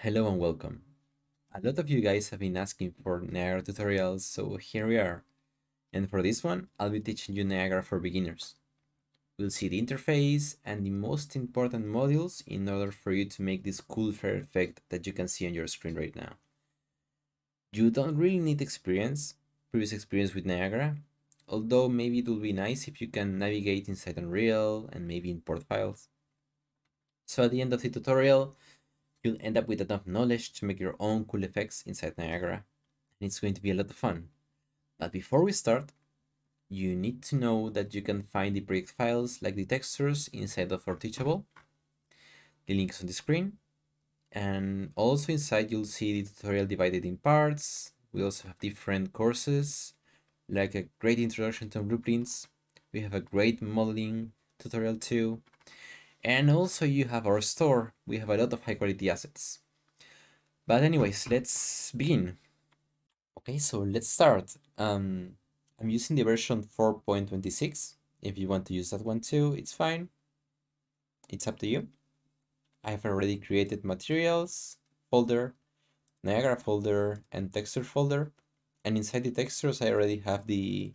Hello and welcome. A lot of you guys have been asking for Niagara tutorials, so here we are. And for this one, I'll be teaching you Niagara for beginners. We'll see the interface and the most important modules in order for you to make this cool flare effect that you can see on your screen right now. You don't really need previous experience with Niagara, although maybe it will be nice if you can navigate inside Unreal and maybe import files. So at the end of the tutorial, you'll end up with enough knowledge to make your own cool effects inside Niagara, and it's going to be a lot of fun. But before we start, you need to know that you can find the project files like the textures inside of our Teachable. The link is on the screen, and also inside you'll see the tutorial divided in parts. We also have different courses, like a great introduction to blueprints. We have a great modeling tutorial too. And also you have our store. We have a lot of high quality assets. But anyways, let's begin. Okay, so let's start. I'm using the version 4.26. If you want to use that one too, it's fine. It's up to you. I have already created materials folder, Niagara folder, and texture folder. And inside the textures, I already have the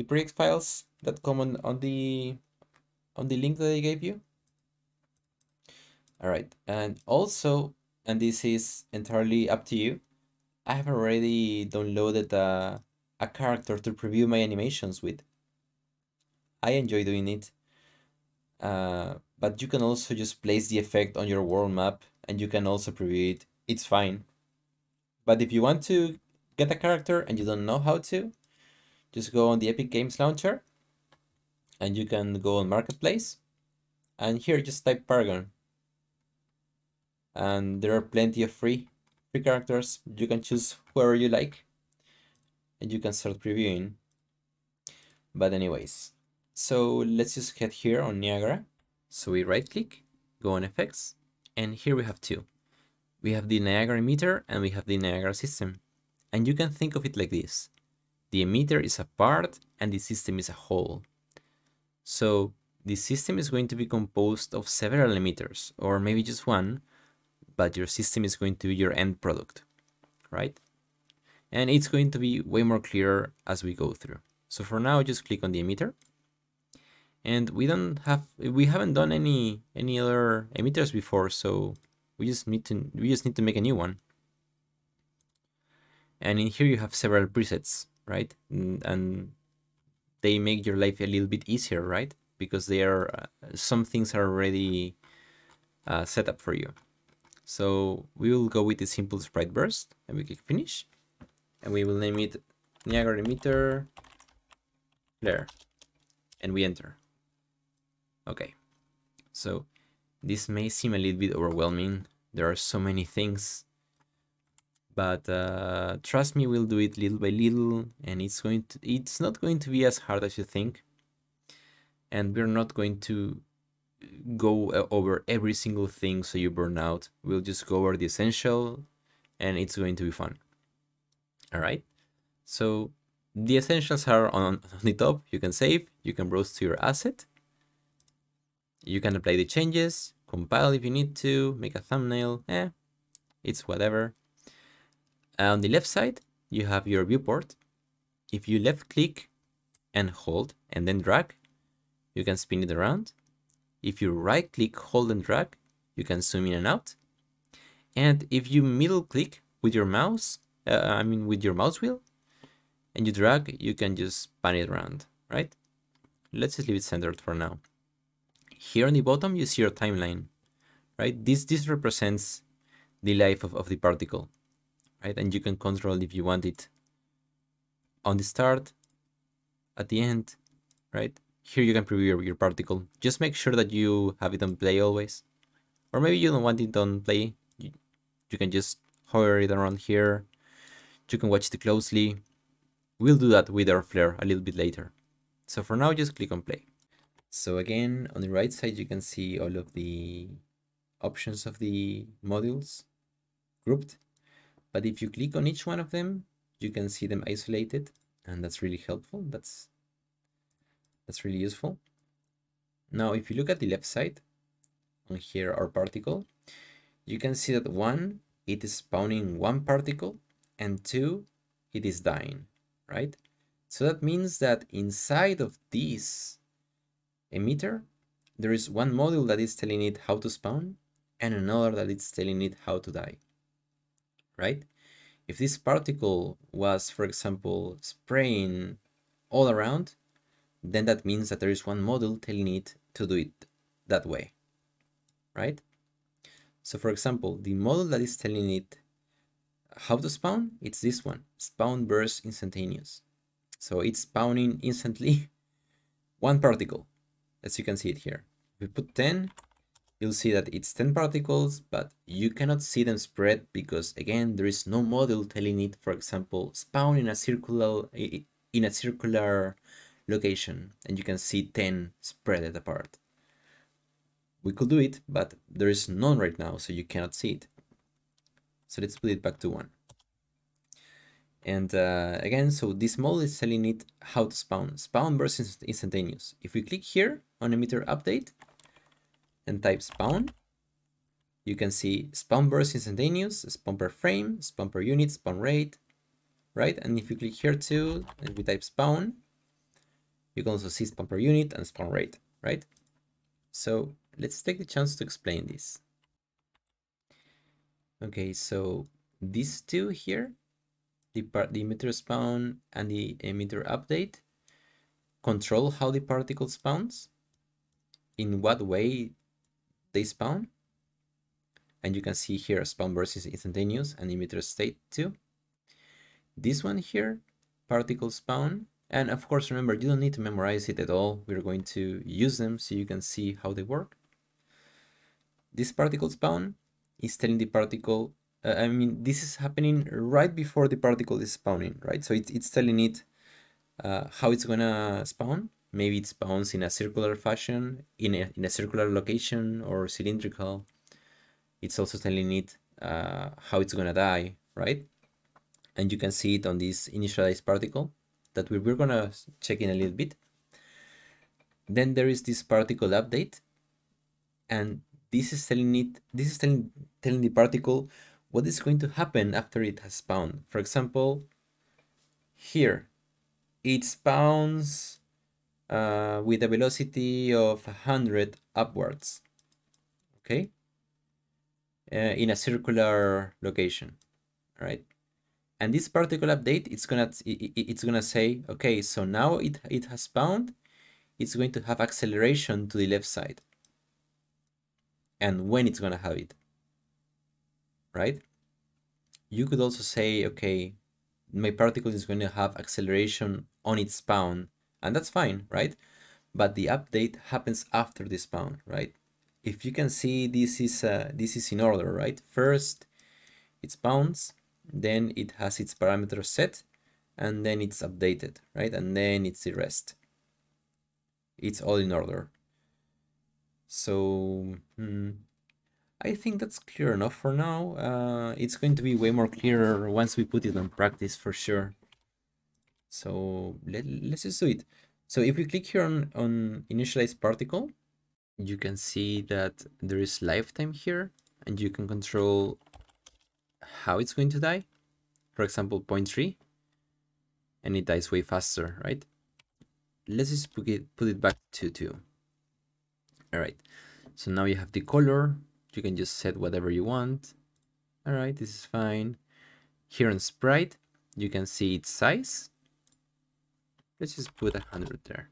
project files that come on the link that I gave you. All right, and also, and this is entirely up to you, I have already downloaded a character to preview my animations with. I enjoy doing it, but you can also just place the effect on your world map and you can also preview it. It's fine. But if you want to get a character and you don't know how to, just go on the Epic Games Launcher and you can go on Marketplace, and here just type Paragon. And there are plenty of free characters. You can choose whoever you like and you can start previewing. But anyways, so let's just head here on Niagara. So we right click, go on effects, and here we have two. We have the Niagara emitter and we have the Niagara system. And you can think of it like this. The emitter is a part and the system is a whole. So the system is going to be composed of several emitters, or maybe just one, but your system is going to be your end product, right? And it's going to be way more clear as we go through. So for now, just click on the emitter. And we haven't done any other emitters before, so we just need to make a new one. And in here you have several presets, right? And they make your life a little bit easier, right? Because they are some things are already set up for you. So we will go with the simple sprite burst, and we click finish, and we will name it Niagara emitter flare, and we enter. Okay, so this may seem a little bit overwhelming. There are so many things, but trust me, we'll do it little by little, and it's not going to be as hard as you think. And we're not going to go over every single thing so you burn out. We'll just go over the essential, and it's going to be fun. All right, so the essentials are on the top. You can save, you can browse to your asset, you can apply the changes, compile if you need to, make a thumbnail, it's whatever. On the left side, you have your viewport. If you left click and hold and then drag, you can spin it around. If you right click, hold and drag, you can zoom in and out. And if you middle click with your mouse, with your mouse wheel, and you drag, you can just pan it around, right? Let's just leave it centered for now. Here on the bottom, you see your timeline, right? This represents the life of the particle, right? And you can control if you want it on the start, at the end, right? Here you can preview your particle. Just make sure that you have it on play always. Or maybe you don't want it on play. You can just hover it around here. You can watch it closely. We'll do that with our flare a little bit later. So for now, just click on play. So again, on the right side, you can see all of the options of the modules grouped. But if you click on each one of them, you can see them isolated, and that's really helpful. That's really useful. Now, if you look at the left side, on here, our particle, you can see that one, it is spawning one particle, and two, it is dying, right? So that means that inside of this emitter, there is one module that is telling it how to spawn, and another that is telling it how to die, right? If this particle was, for example, spraying all around, then that means that there is one module telling it to do it that way, right? So for example, the module that is telling it how to spawn, it's this one, spawn burst instantaneous. So it's spawning instantly one particle, as you can see it here. If we put 10, you'll see that it's 10 particles, but you cannot see them spread because again, there is no module telling it, for example, spawn in a circular location, and you can see 10 spread apart. We could do it, but there is none right now, so you cannot see it. So let's put it back to 1. And again, so this model is telling it how to spawn. Spawn versus instantaneous. If we click here on emitter update and type spawn, you can see spawn burst instantaneous, spawn per frame, spawn per unit, spawn rate, right? And if you click here too, and we type spawn, you can also see spawn per unit and spawn rate, right? So let's take the chance to explain this. Okay, so these two here, the emitter spawn and the emitter update, control how the particle spawns, in what way they spawn. And you can see here spawn burst is instantaneous and emitter state too. This one here, particle spawn, and of course remember, you don't need to memorize it at all. We're going to use them so you can see how they work. This particle spawn is telling the particle, this is happening right before the particle is spawning, right? So it's telling it how it's gonna spawn. Maybe it spawns in a circular fashion, in a circular location or cylindrical. It's also telling it how it's gonna die, right? And you can see it on this initialized particle that we're gonna check in a little bit. Then there is this particle update, and this is telling the particle what is going to happen after it has spawned. For example, here it spawns with a velocity of 100 upwards, okay, in a circular location, right? And this particle update, it's gonna say, okay, so now it has spawned, it's going to have acceleration to the left side, and when it's gonna have it, right? You could also say, okay, my particle is going to have acceleration on its spawn, and that's fine, right? But the update happens after the spawn, right? If you can see, this is in order, right? First, it spawns, then it has its parameters set, and then it's updated, right? And then it's the rest. It's all in order. So I think that's clear enough for now. It's going to be way more clearer once we put it on practice for sure. So let's just do it. So if we click here on initialize particle, you can see that there is lifetime here, and you can control how it's going to die. For example, 0.3, and it dies way faster, right? Let's just put it back to 2. All right, so now you have the color. You can just set whatever you want. All right, this is fine. Here on sprite, you can see its size. Let's just put 100 there.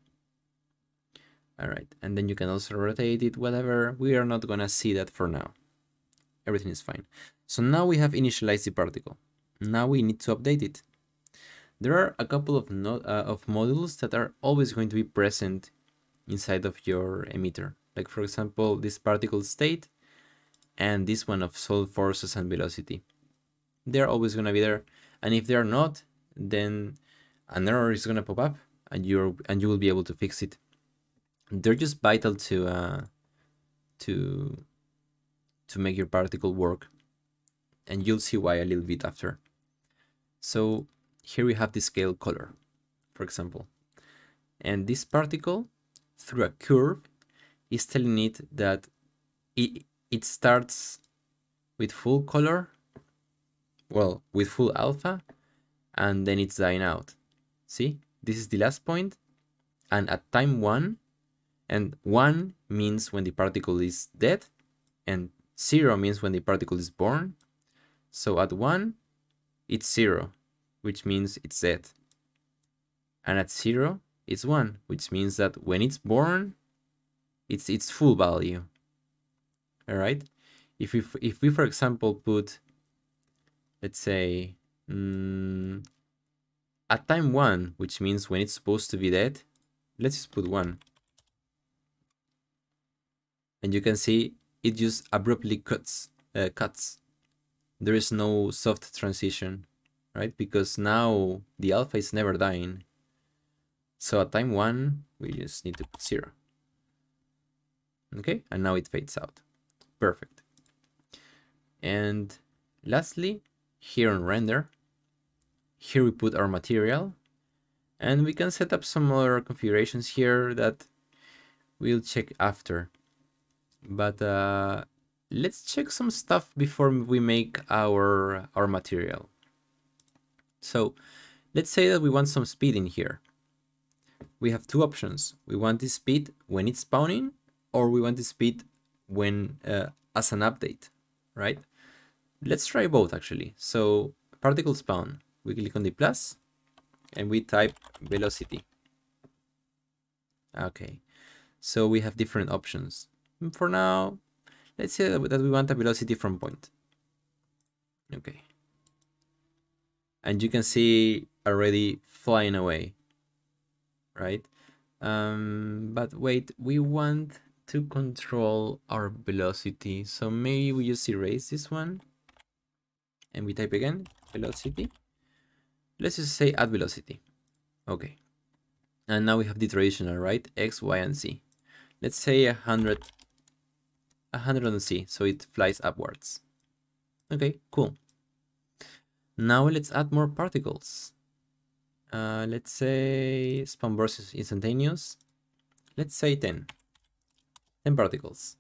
All right, and then you can also rotate it, whatever. We are not gonna see that for now. Everything is fine. So now we have initialized the particle. Now we need to update it. There are a couple of modules that are always going to be present inside of your emitter. Like for example, this particle state and this one of solid forces and velocity. They're always gonna be there. And if they're not, then an error is gonna pop up and you will be able to fix it. They're just vital to make your particle work, and you'll see why a little bit after. So here we have the scale color, for example, and this particle through a curve is telling it that it starts with full color, well, with full alpha, and then it's dying out. See, this is the last point, and at time 1, and 1 means when the particle is dead, and 0 means when the particle is born. So at 1, it's 0, which means it's dead. And at 0, it's 1, which means that when it's born, it's its full value. All right. If we for example put, let's say, at time 1, which means when it's supposed to be dead, let's just put 1. And you can see it just abruptly cuts. There is no soft transition, right? Because now the alpha is never dying. So at time 1, we just need to put 0. Okay, and now it fades out. Perfect. And lastly, here on render, here we put our material, and we can set up some other configurations here that we'll check after. But let's check some stuff before we make our material. So let's say that we want some speed in here. We have two options. We want the speed when it's spawning, or we want the speed when as an update, right? Let's try both actually. So particle spawn, we click on the plus and we type velocity. Okay, so we have different options. For now, let's say that we want a velocity from point. Okay. And you can see already flying away, right? But wait, we want to control our velocity. So maybe we just erase this one and we type again, velocity. Let's just say add velocity. Okay. And now we have the traditional, right? X, Y, and Z. Let's say 100 on Z, so it flies upwards. Okay, cool. Now let's add more particles. Let's say spawn versus instantaneous. Let's say 10 particles.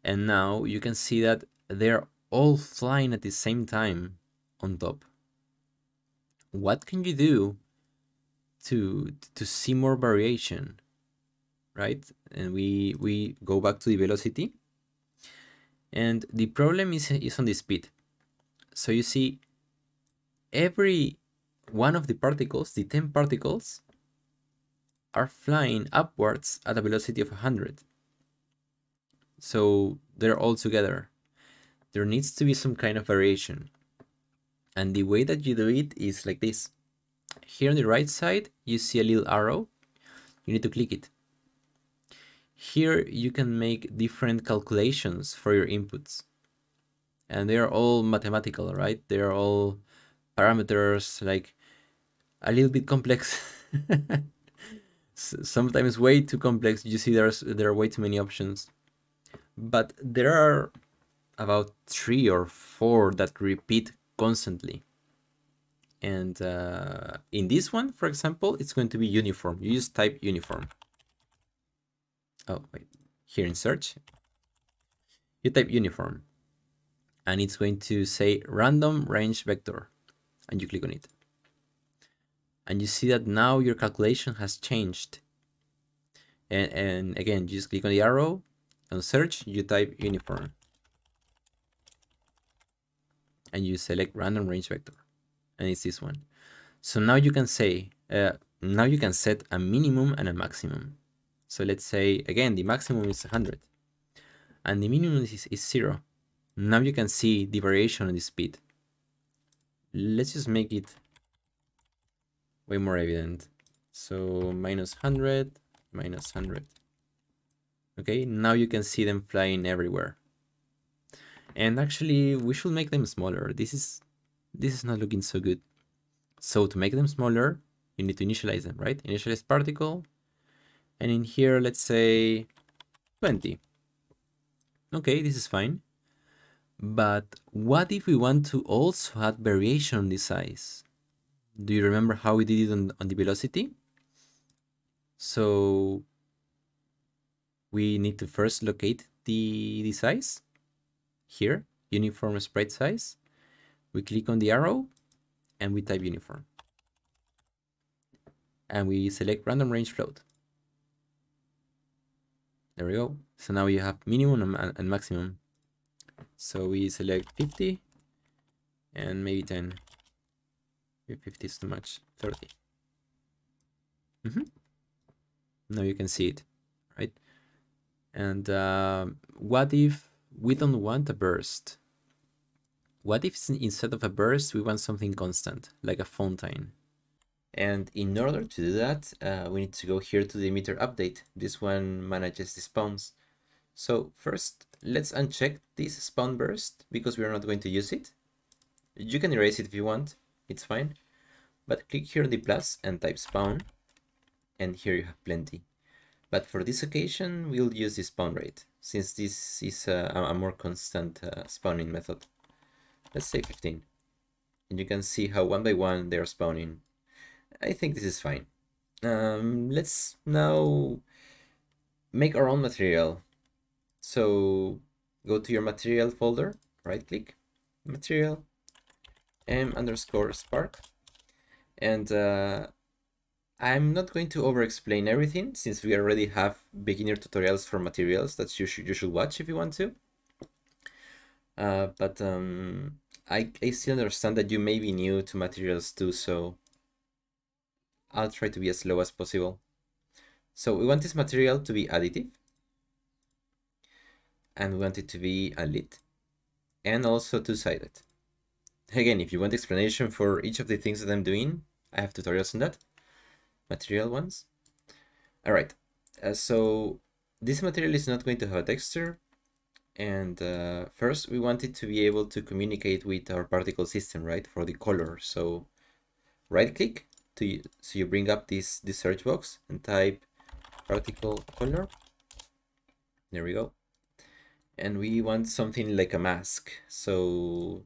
And now you can see that they're all flying at the same time on top. What can you do to see more variation, right? And we go back to the velocity. And the problem is on the speed. So you see every one of the particles, the 10 particles, are flying upwards at a velocity of 100. So they're all together. There needs to be some kind of variation. And the way that you do it is like this. Here on the right side, you see a little arrow. You need to click it. Here you can make different calculations for your inputs. And they are all mathematical, right? They are all parameters, like a little bit complex. Sometimes way too complex. You see there are way too many options. But there are about 3 or 4 that repeat constantly. And in this one, for example, it's going to be uniform. You just type uniform. Oh, wait. Here in search, you type uniform. And it's going to say random range vector. And you click on it. And you see that now your calculation has changed. And again, you just click on the arrow. On search, you type uniform. And you select random range vector. And it's this one. So now you can say, now you can set a minimum and a maximum. So let's say, again, the maximum is 100. And the minimum is 0. Now you can see the variation in the speed. Let's just make it way more evident. So minus 100, minus 100. Okay, now you can see them flying everywhere. And actually, we should make them smaller. This is not looking so good. So to make them smaller, you need to initialize them, right? Initialize particle. And in here, let's say 20. Okay, this is fine. But what if we want to also add variation on the size? Do you remember how we did it on the velocity? So we need to first locate the size here. uniform sprite size. We click on the arrow and we type uniform. And we select random range float. There we go. So now you have minimum and maximum. So we select 50 and maybe 10. If 50 is too much, 30. Now you can see it, right? And what if we don't want a burst? What if instead of a burst, we want something constant, like a fountain? And in order to do that, we need to go here to the emitter update. This one manages the spawns. So first, let's uncheck this spawn burst because we're not going to use it. You can erase it if you want, it's fine. But click here on the plus and type spawn. And here you have plenty. But for this occasion, we'll use the spawn rate, since this is a more constant spawning method. Let's say 15. And you can see how one by one they're spawning. I think this is fine. Let's now make our own material. So go to your material folder, right click, material, m_spark. And I'm not going to over-explain everything, since we already have beginner tutorials for materials that you should watch if you want to. But I still understand that you may be new to materials too, so I'll try to be as slow as possible. So we want this material to be additive, and we want it to be a lit, and also two-sided. Again, if you want explanation for each of the things that I'm doing, I have tutorials on that. Material ones. All right, so this material is not going to have a texture, and first we want it to be able to communicate with our particle system, right, for the color. So right click so you bring up this search box and type particle color. There we go. And we want something like a mask, so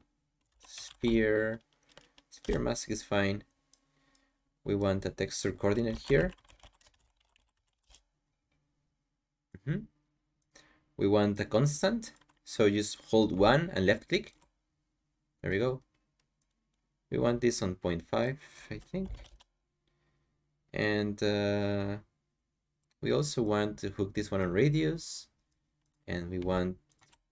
sphere mask is fine. We want a texture coordinate here. We want a constant, so just hold 1 and left click. There we go. We want this on 0.5, I think. And we also want to hook this one on radius. And we want,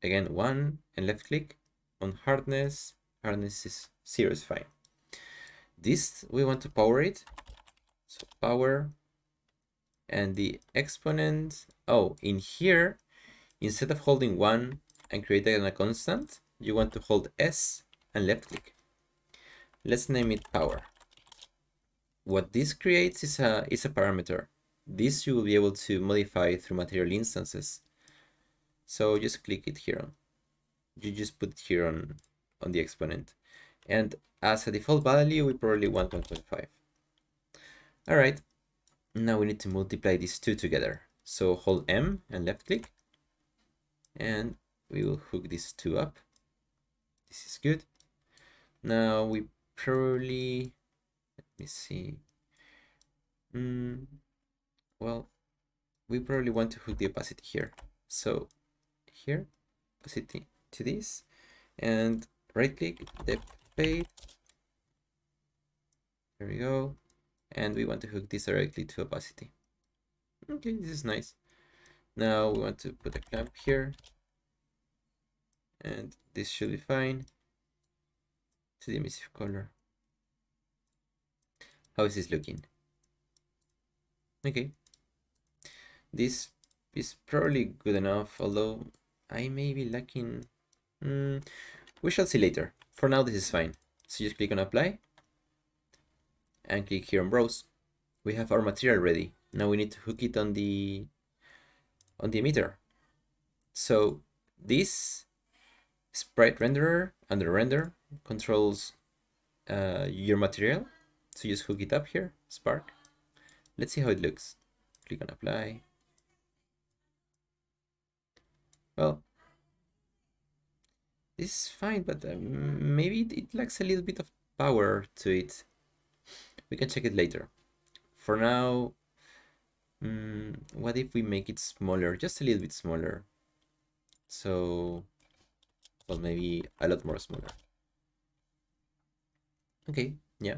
again, 1 and left click on hardness. Hardness is 0 is fine. This, we want to power it. So power. And the exponent, oh, in here, instead of holding 1 and creating a constant, you want to hold S and left click. Let's name it power. What this creates is a parameter. This you will be able to modify through material instances. So just click it here. You just put it here on the exponent. And as a default value, we probably want 1.5. All right. Now we need to multiply these two together. So hold M and left click. And we will hook these two up. This is good. Now we probably, let me see. Well, we probably want to hook the opacity here. So here, opacity to this, and right click, depth fade. There we go. And we want to hook this directly to opacity. Okay, this is nice. Now we want to put a clamp here. And this should be fine. To the emissive color. How is this looking? Okay. This is probably good enough, although I may be lacking. We shall see later. For now, this is fine. So just click on apply and click here on browse. We have our material ready. Now we need to hook it on the emitter. So this sprite renderer under render controls your material. So just hook it up here, Spark. Let's see how it looks. Click on apply. Well, this is fine, but maybe it lacks a little bit of power to it. We can check it later. For now, what if we make it smaller, just a little bit smaller? So Well, maybe a lot more smaller. Okay, yeah,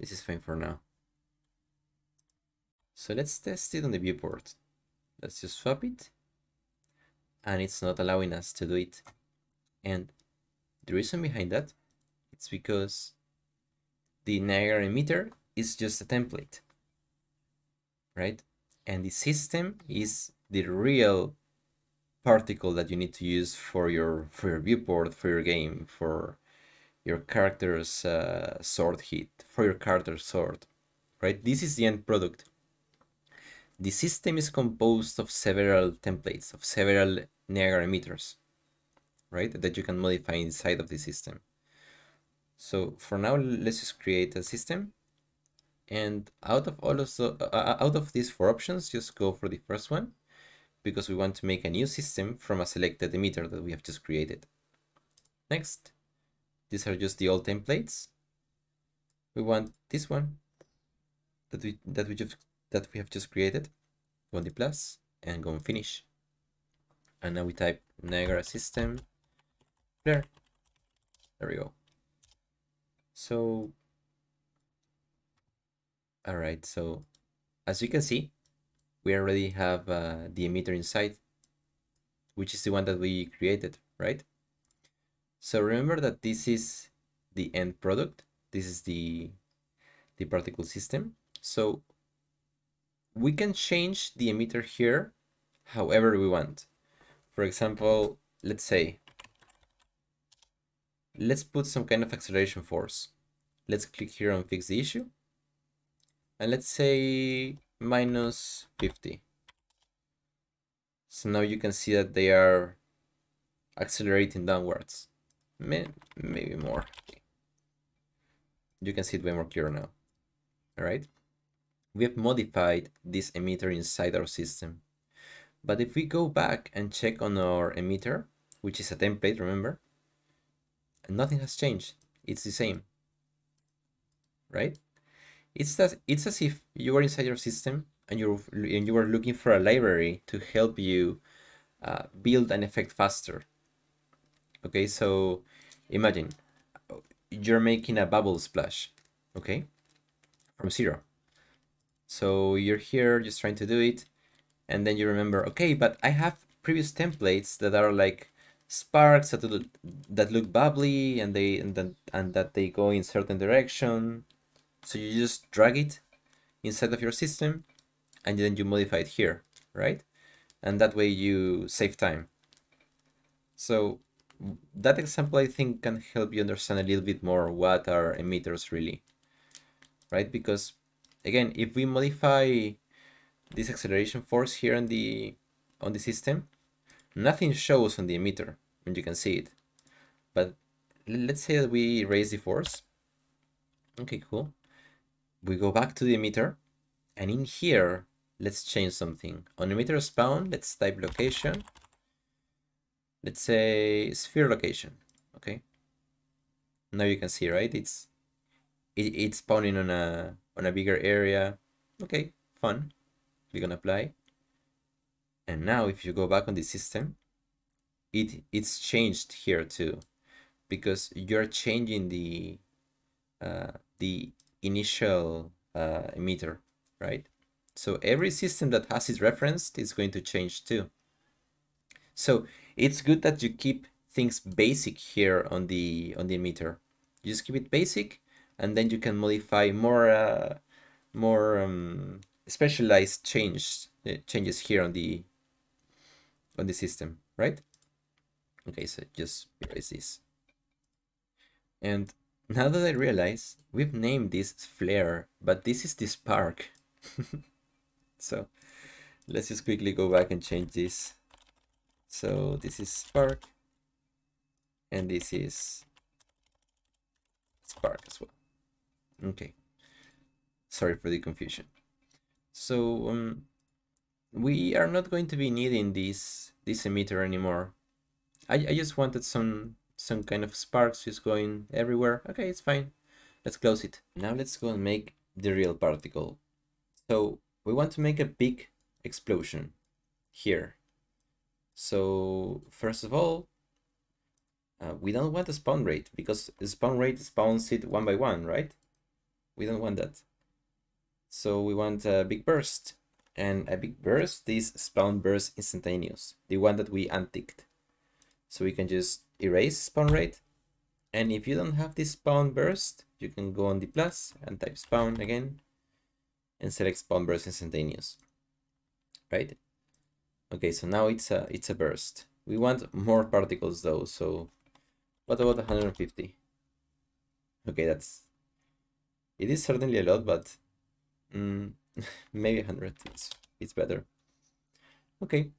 this is fine for now. So let's test it on the viewport. Let's just swap it, and it's not allowing us to do it. And the reason behind that, it's because the Niagara emitter is just a template, right? And the system is the real particle that you need to use for your viewport, for your game, for your character's sword hit, for your character's sword, right? This is the end product. The system is composed of several templates, of several Niagara emitters, right? That you can modify inside of the system. So for now, let's just create a system. And out of all of out of these 4 options, just go for the first one, because we want to make a new system from a selected emitter that we have just created. Next, these are just the old templates. We want this one that we have just created. Go on the plus and go on finish. And now we type Niagara system flare. There we go. So, all right. So, as you can see, we already have the emitter inside, which is the one that we created, right? So remember that this is the end product. This is the particle system. So we can change the emitter here however we want. For example, let's say, let's put some kind of acceleration force. Let's click here on fix the issue. And let's say -50. So now you can see that they are accelerating downwards. Maybe more. You can see it way more clear now. All right. We have modified this emitter inside our system. But if we go back and check on our emitter, which is a template, remember, nothing has changed. It's the same, right? It's as if you were inside your system and you were looking for a library to help you build an effect faster. Okay, so imagine you're making a bubble splash, okay, from 0. So you're here just trying to do it, and then you remember, okay, but I have previous templates that are like sparks that look bubbly, and that they go in certain direction. So you just drag it inside of your system, and then you modify it here, right? And that way you save time. So that example, I think, can help you understand a little bit more what are emitters really, right? Because again, if we modify this acceleration force here on the system, nothing shows on the emitter when you can see it. But let's say that we raise the force. Okay, cool. We go back to the emitter, and in here, let's change something. On emitter spawn, let's type location. Let's say sphere location. Okay. Now you can see, right? It's spawning on a bigger area. Okay, fun. Click on apply. And now if you go back on the system, it's changed here too, because you're changing the initial emitter, right? So every system that has it referenced is going to change too. So it's good that you keep things basic here on the emitter. You just keep it basic, and then you can modify more specialized changes here on the system, right? Okay, so just erase this. And now that I realize, we've named this flare, but this is the spark. So let's just quickly go back and change this. So this is spark, and this is spark as well. Okay, sorry for the confusion. So we are not going to be needing this emitter anymore. I just wanted some kind of sparks just going everywhere. Okay, it's fine. Let's close it. Now let's go and make the real particle. So we want to make a big explosion here. So first of all, We don't want a spawn rate because the spawn rate spawns it one by one, right? We don't want that. So we want a big burst. And a big burst is spawn burst instantaneous, the one that we unticked. So we can just erase spawn rate. And if you don't have this spawn burst, you can go on the plus and type spawn again and select spawn burst instantaneous, right? Okay, so now it's a burst. We want more particles though, so what about 150? Okay, it is certainly a lot, but maybe 100, it's better. Okay,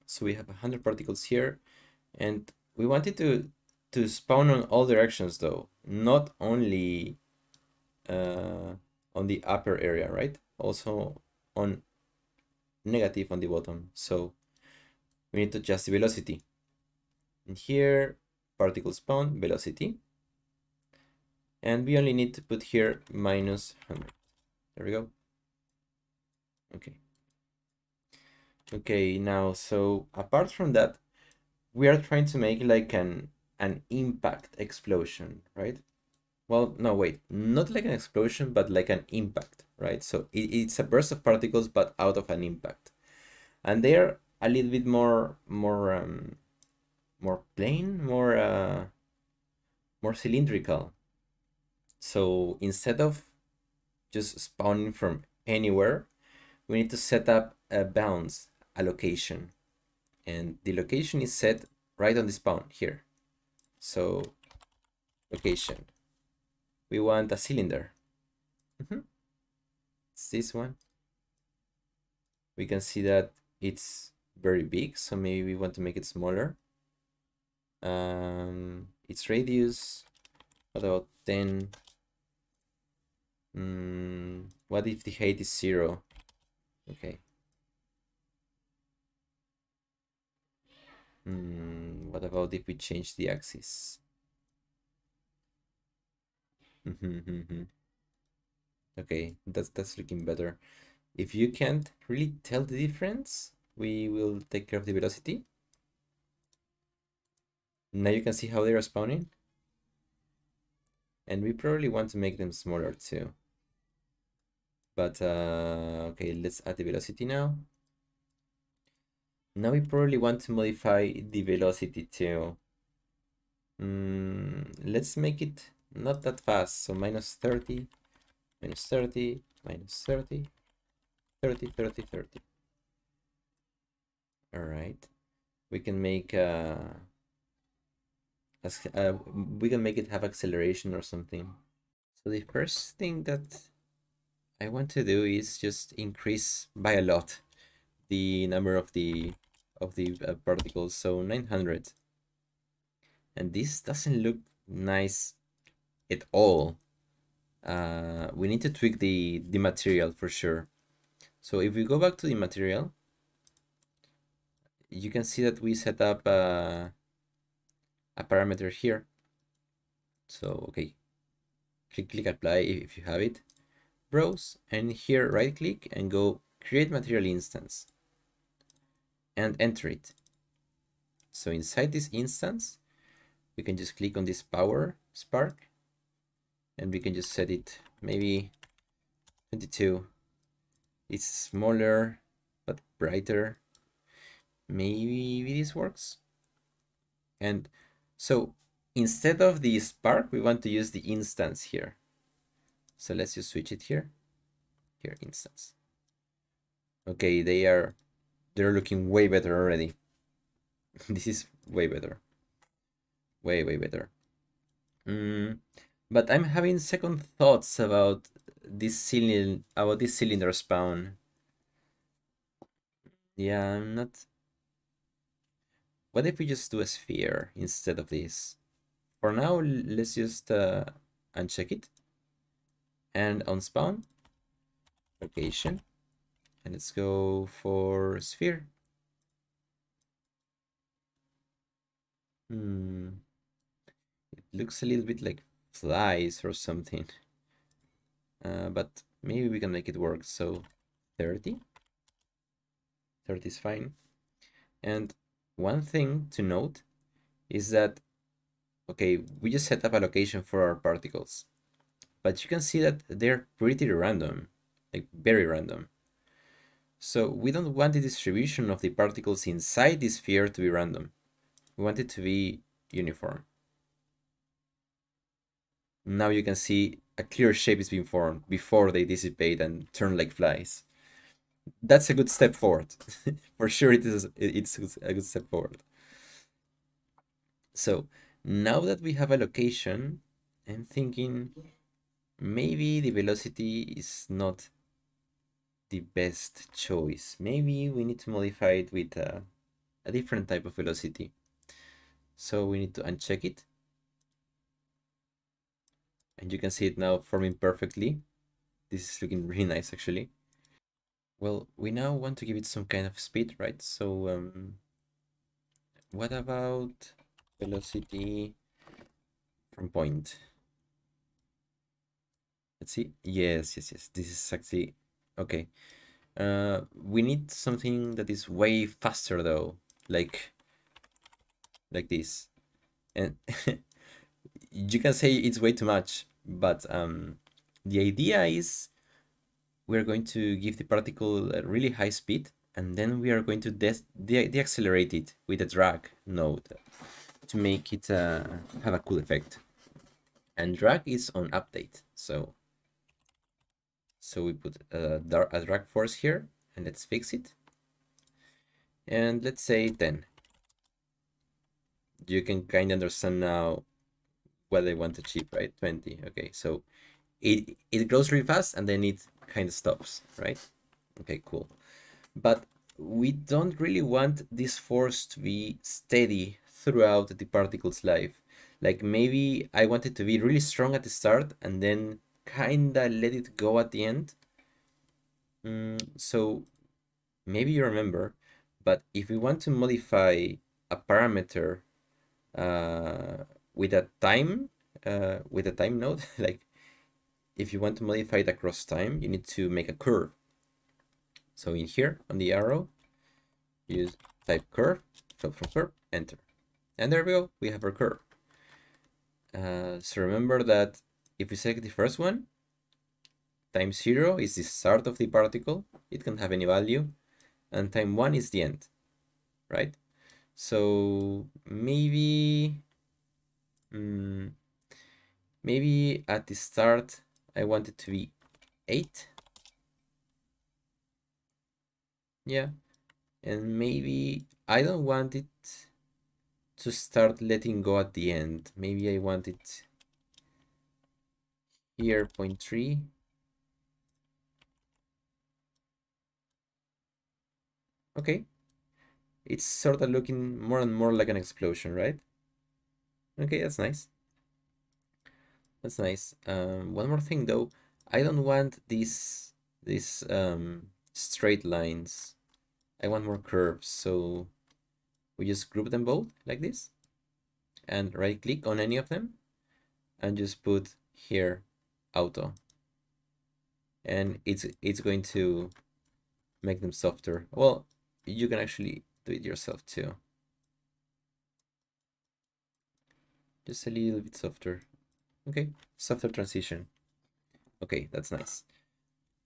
so we have 100 particles here, and we wanted to spawn on all directions though, not only on the upper area, right? Also on negative on the bottom. So we need to adjust the velocity. And here, particle spawn velocity. And we only need to put here minus 100. There we go. Okay. Okay, now, so apart from that, we are trying to make like an impact explosion, right? Well, no, wait, not like an explosion, but like an impact, right? So it's a burst of particles, but out of an impact. And they are a little bit more plain, more cylindrical. So instead of just spawning from anywhere, we need to set up a bounds, a location. And the location is set right on the spawn here. So location. We want a cylinder. It's this one. We can see that it's very big, so maybe we want to make it smaller. Its radius, what about 10? What if the height is 0? Okay. What about if we change the axis? Okay, that's looking better. If you can't really tell the difference, we will take care of the velocity. Now you can see how they are spawning. And we probably want to make them smaller too. But okay, let's add the velocity now. Now we probably want to modify the velocity too. Let's make it not that fast. So minus 30, minus 30, minus 30, 30, 30, 30. All right. We can make we can make it have acceleration or something. So the first thing that I want to do is just increase by a lot the number of the particles. So 900. And this doesn't look nice at all. We need to tweak the material for sure. So if we go back to the material, you can see that we set up a parameter here. So okay, click apply if you have it, browse, and here right click and go create material instance and enter it. So inside this instance, we can just click on this power spark and we can just set it maybe 22. It's smaller but brighter. Maybe this works. And so instead of the spark, we want to use the instance here. So let's just switch it here. Here, instance. Okay, they're looking way better already. This is way better. Way better. But I'm having second thoughts about this cylinder spawn. Yeah, I'm not. What if we just do a sphere instead of this? For now, let's just uncheck it. And on spawn, location. And let's go for sphere. It looks a little bit like flies or something. But maybe we can make it work. So 30. 30 is fine. And one thing to note is that okay, we just set up a location for our particles, but you can see that they're pretty random, like very random. So we don't want the distribution of the particles inside the sphere to be random. We want it to be uniform. Now you can see a clear shape is being formed before they dissipate and turn like flies. That's a good step forward. For sure it's a good step forward. So now that we have a location, I'm thinking maybe the velocity is not the best choice. Maybe we need to modify it with a different type of velocity. So we need to uncheck it. And you can see it now forming perfectly. This is looking really nice actually. Well, we now want to give it some kind of speed, right? So what about velocity from point? Let's see. Yes, yes, yes. This is actually okay. We need something that is way faster though, like this. And you can say it's way too much, but the idea is we're going to give the particle a really high speed, and then we are going to deaccelerate it with a drag node to make it have a cool effect. And drag is on update, so we put a drag force here, and let's fix it. And let's say 10. You can kind of understand now what I want to achieve, right? 20. Okay, so it grows really fast and then it kind of stops, right? Okay, cool. But we don't really want this force to be steady throughout the particle's life. Like maybe I want it to be really strong at the start and then kinda let it go at the end. So maybe you remember, but if we want to modify a parameter uh, with a time node, like if you want to modify it across time, you need to make a curve. So in here on the arrow, use type curve, from curve, enter. And there we go, we have our curve. So remember that if we select the first one, time 0 is the start of the particle, it can have any value, and time 1 is the end, right? So maybe maybe at the start I want it to be 8. Yeah, and maybe I don't want it to start letting go at the end. Maybe I want it here, 0.3. Okay, it's sort of looking more and more like an explosion, right? Okay, that's nice. That's nice. One more thing though, I don't want these straight lines. I want more curves, so we just group them both like this, and right click on any of them, and just put here auto, and it's going to make them softer. Well, you can actually do it yourself too. Just a little bit softer. Okay, softer transition. Okay, that's nice.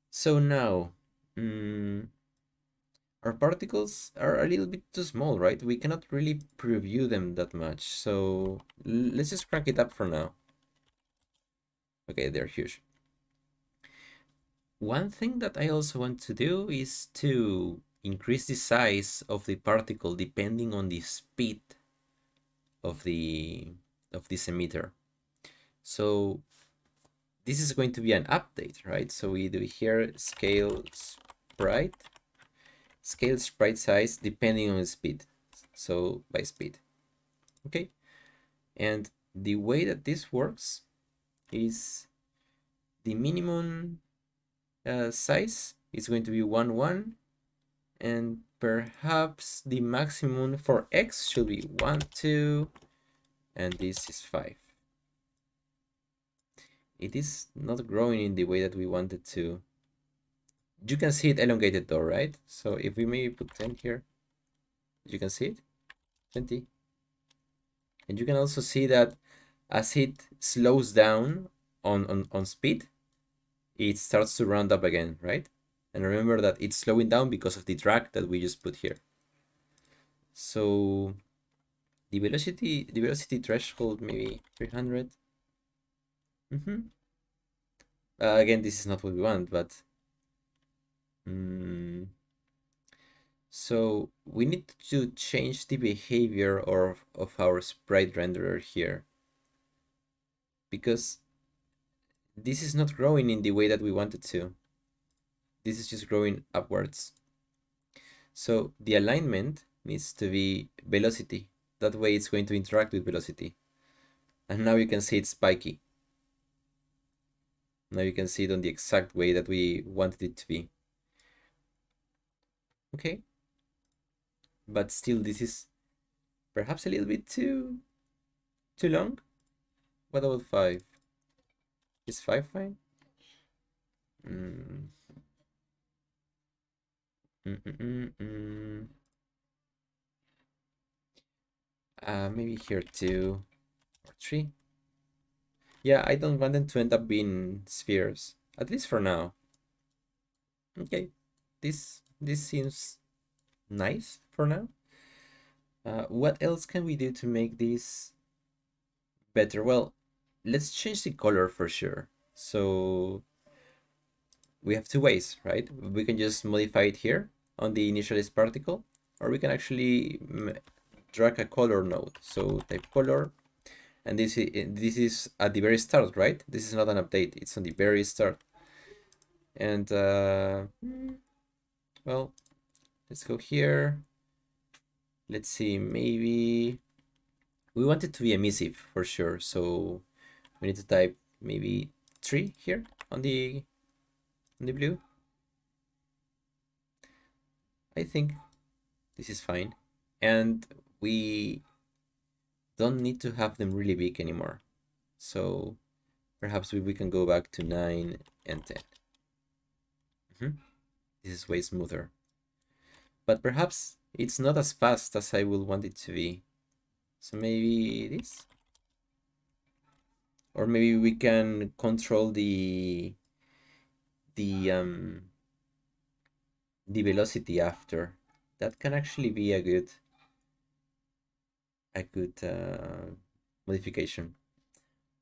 So now, our particles are a little bit too small, right? We cannot really preview them that much. So let's just crank it up for now. Okay, they're huge. One thing that I also want to do is to increase the size of the particle depending on the speed of this emitter. So this is going to be an update, right? So we do here scale sprite size depending on the speed. So by speed. Okay. And the way that this works is the minimum size is going to be 1 1, and perhaps the maximum for x should be 1 2, and this is 5. It is not growing in the way that we want it to. You can see it elongated though, right? So if we maybe put 10 here, you can see it, 20. And you can also see that as it slows down on speed, it starts to round up again, right? And remember that it's slowing down because of the drag that we just put here. So the velocity threshold, maybe 300. Again, this is not what we want, but so we need to change the behavior of our sprite renderer here, because this is not growing in the way that we want it to. This is just growing upwards. So the alignment needs to be velocity. That way it's going to interact with velocity. And now you can see it's spiky. Now you can see it on the exact way that we wanted it to be. Okay. But still, this is perhaps a little bit too long. What about 5? Is 5 fine? Mm. Maybe here 2 or 3. Yeah, I don't want them to end up being spheres, at least for now. Okay, this seems nice for now. What else can we do to make this better? Well, let's change the color for sure. So we have two ways, right? We can just modify it here on the initialized particle, or we can actually drag a color node. So type color, and this is at the very start, right? This is not an update, it's on the very start. And well, let's go here. Let's see, maybe we want it to be emissive for sure, so we need to type maybe 3 here on the blue. I think this is fine, and we don't need to have them really big anymore, so perhaps we can go back to 9 and 10. This is way smoother, but perhaps it's not as fast as I would want it to be, so maybe this, or maybe we can control the velocity after. That can actually be a good modification.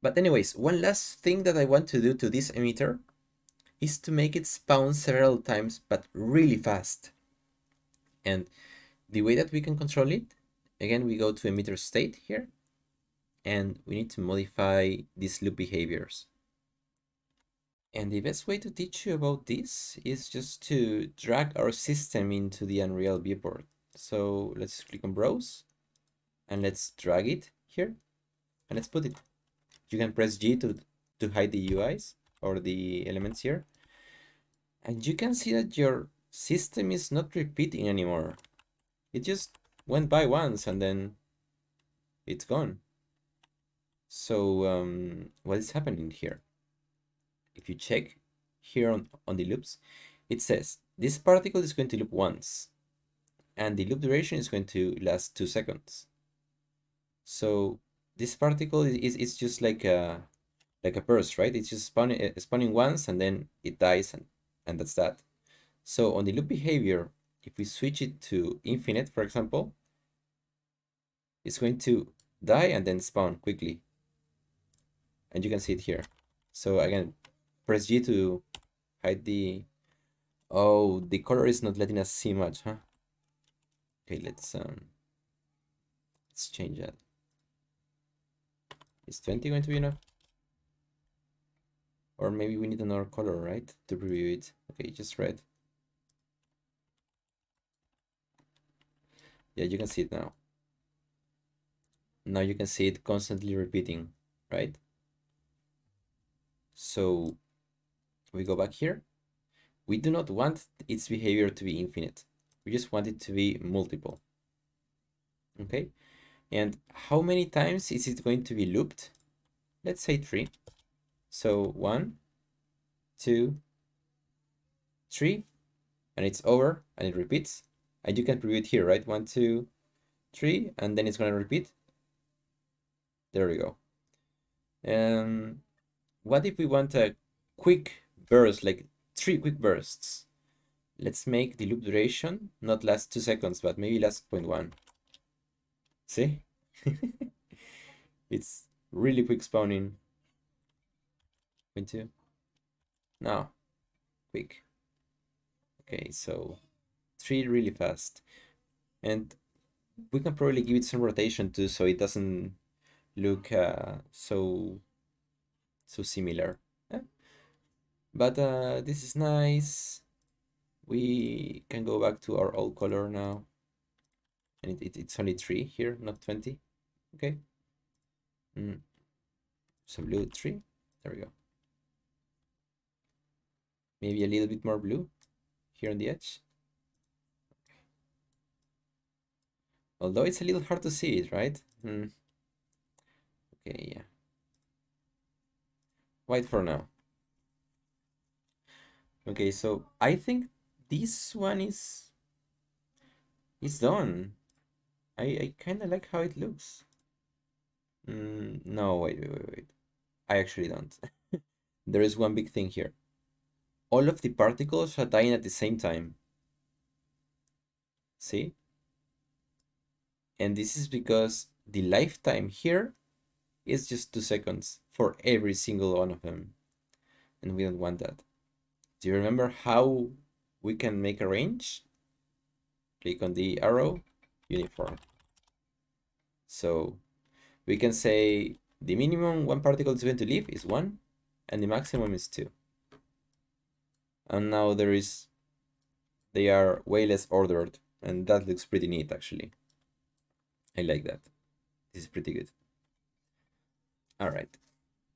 But anyways, one last thing that I want to do to this emitter is to make it spawn several times, but really fast. And the way that we can control it, again, we go to emitter state here, and we need to modify these loop behaviors. And the best way to teach you about this is just to drag our system into the Unreal viewport. So let's click on browse, and let's drag it here, and let's put it. You can press G to hide the UIs or the elements here. And you can see that your system is not repeating anymore. It just went by once and then it's gone. So what is happening here? If you check here on the loops, it says this particle is going to loop once and the loop duration is going to last 2 seconds. So this particle is just like a burst, right? It's just spawning once and then it dies, and that's that. So on the loop behavior, if we switch it to infinite, for example, it's going to die and then spawn quickly. And you can see it here. So again, press G to hide the... Oh, the color is not letting us see much, huh? Okay, let's change that. Is 20 going to be enough? Or maybe we need another color, right? To preview it. Okay, just red. Yeah, you can see it now. Now you can see it constantly repeating, right? So we go back here. We do not want its behavior to be infinite. We just want it to be multiple. Okay? And how many times is it going to be looped? Let's say 3. So 1, 2, 3, and it's over and it repeats. And you can preview it here, right? 1, 2, 3, and then it's going to repeat. There we go. What if we want a quick burst, like 3 quick bursts? Let's make the loop duration not last 2 seconds, but maybe last 0.1. See? It's really quick spawning. 0.2. No, quick. Okay, so 3 really fast. And we can probably give it some rotation too, so it doesn't look so similar. Yeah. But this is nice. We can go back to our old color now. And it's only 3 here, not 20. Okay. So blue 3. There we go. Maybe a little bit more blue here on the edge. Although it's a little hard to see it, right? Okay, yeah. White for now. Okay, so I think this one is done. I kind of like how it looks. No, wait. I actually don't. There is one big thing here. All of the particles are dying at the same time. See? And this is because the lifetime here is just 2 seconds for every single one of them. And we don't want that. Do you remember how we can make a range? Click on the arrow, uniform. So we can say the minimum one particle is going to leave is 1, and the maximum is 2. And now they are way less ordered, and that looks pretty neat actually. I like that. This is pretty good. All right.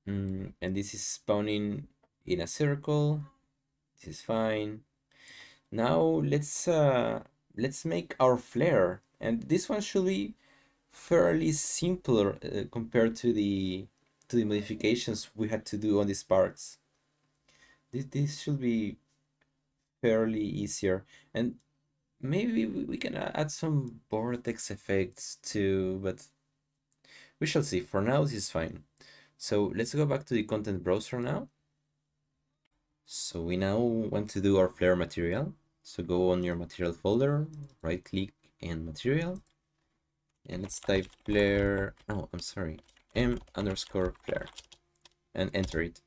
And this is spawning in a circle. This is fine. Now let's make our flare, and this one should be fairly simpler compared to the modifications we had to do on the sparks. This should be fairly easier, and maybe we can add some vortex effects too, but we shall see. For now, this is fine. So let's go back to the content browser now. So we now want to do our flare material. So go on your material folder, right click and material, and let's type flare. Oh, I'm sorry, m_flare, and enter it.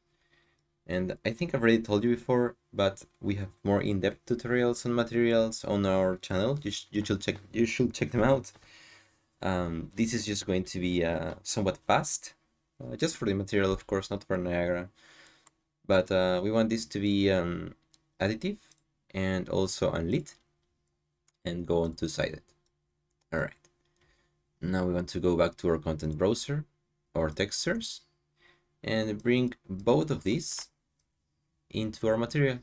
And I think I've already told you before, but we have more in-depth tutorials on materials on our channel. You should check them out. This is just going to be somewhat fast, just for the material, of course, not for Niagara. But we want this to be additive and also unlit, and go on two-sided. All right. Now we want to go back to our content browser, our textures, and bring both of these into our material.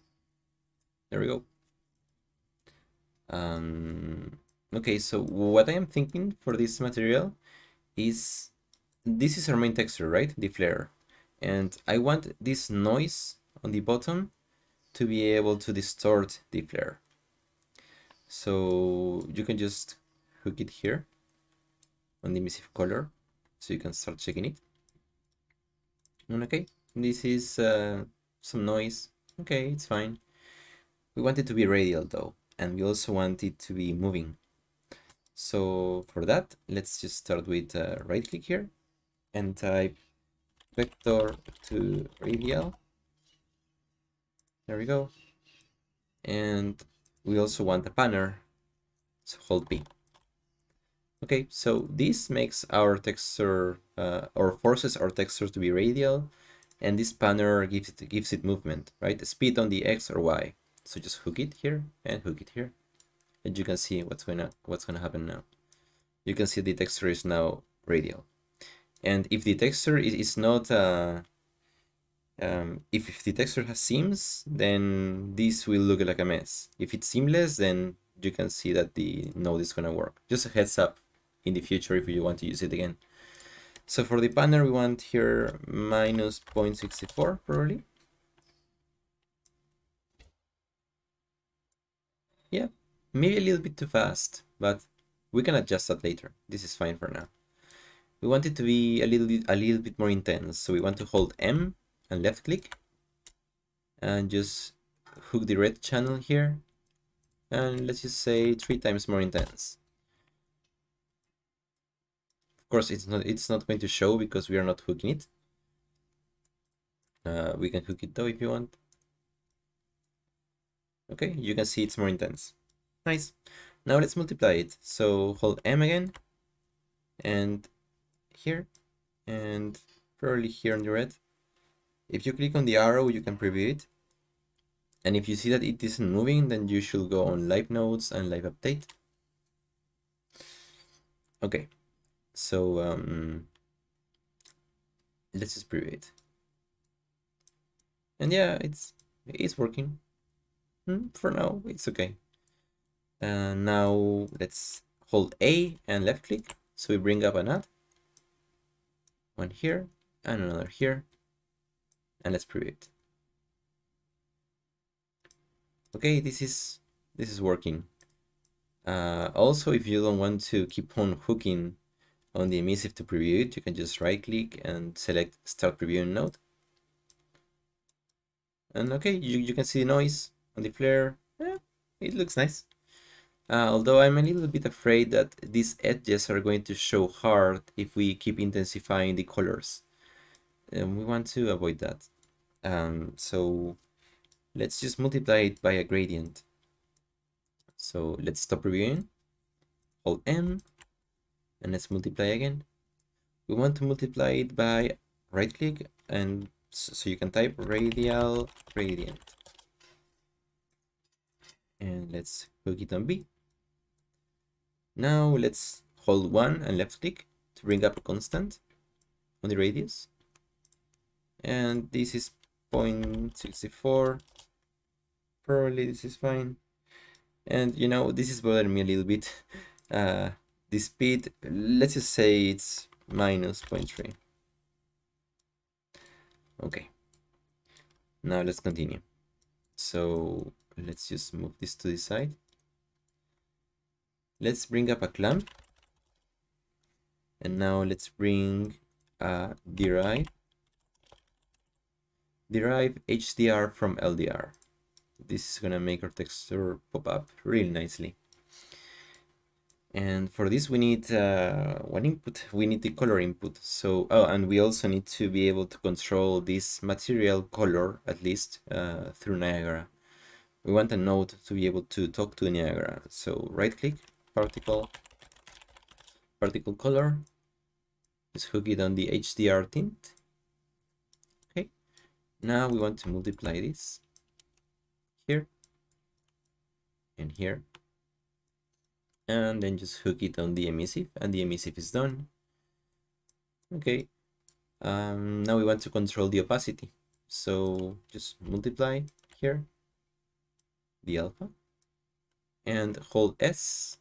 There we go. Okay, so what I am thinking for this material is, this is our main texture, right? The flare. And I want this noise on the bottom to be able to distort the flare. So you can just hook it here on the emissive color, so you can start checking it. And okay, this is some noise. Okay, it's fine. We want it to be radial though, and we also want it to be moving. So for that, let's just start with right click here and type vector to radial. There we go. And we also want a panner, so hold P. Okay, so this makes our texture, or forces our texture to be radial, and this panner gives it movement, right? Speed on the X or Y. So just hook it here and hook it here, and you can see what's gonna happen now. You can see the texture is now radial, and if the texture is not if the texture has seams, then this will look like a mess. If it's seamless, then you can see that the node is gonna work. Just a heads up in the future if you want to use it again. So for the panner, we want here minus 0.64 probably. Yeah, maybe a little bit too fast, but we can adjust that later. This is fine for now. we want it to be a little bit more intense. So we want to hold M and left click and just hook the red channel here. And let's just say 3 times more intense. Of course, it's not going to show because we are not hooking it. We can hook it though if you want. Okay, you can see it's more intense. Nice. Now let's multiply it. So hold M again, and here, and probably here on the red. If you click on the arrow, you can preview it. And if you see that it isn't moving, then you should go on live nodes and live update. Okay, so let's just preview it. And yeah, it's working. For now, it's okay. Now let's hold A and left click. So we bring up a node. One here and another here. And let's preview it. Okay, this is working. Also, if you don't want to keep on hooking on the emissive to preview it, you can just right click and select start previewing node. And okay, you can see the noise on the flare. It looks nice. Although I'm a little bit afraid that these edges are going to show hard if we keep intensifying the colors. And we want to avoid that. So let's just multiply it by a gradient. So let's stop reviewing, hold M, and let's multiply again. We want to multiply it by right click, and so you can type radial gradient. And let's hook it on B. Now let's hold 1 and left click to bring up a constant on the radius. And this is 0.64. Probably this is fine. And you know, this is bothering me a little bit. The speed, let's just say it's minus 0.3. Okay. Now let's continue. So let's just move this to the side. Let's bring up a clamp. And now let's bring derive HDR from LDR. This is gonna make our texture pop up really nicely. And for this we need one input. We need the color input. So and we also need to be able to control this material color, at least through Niagara. We want a node to be able to talk to Niagara. So right click, particle color. Just hook it on the HDR tint. Okay. Now we want to multiply this here and here, and then just hook it on the emissive, and the emissive is done. Okay. Now we want to control the opacity, so just multiply here the alpha and hold S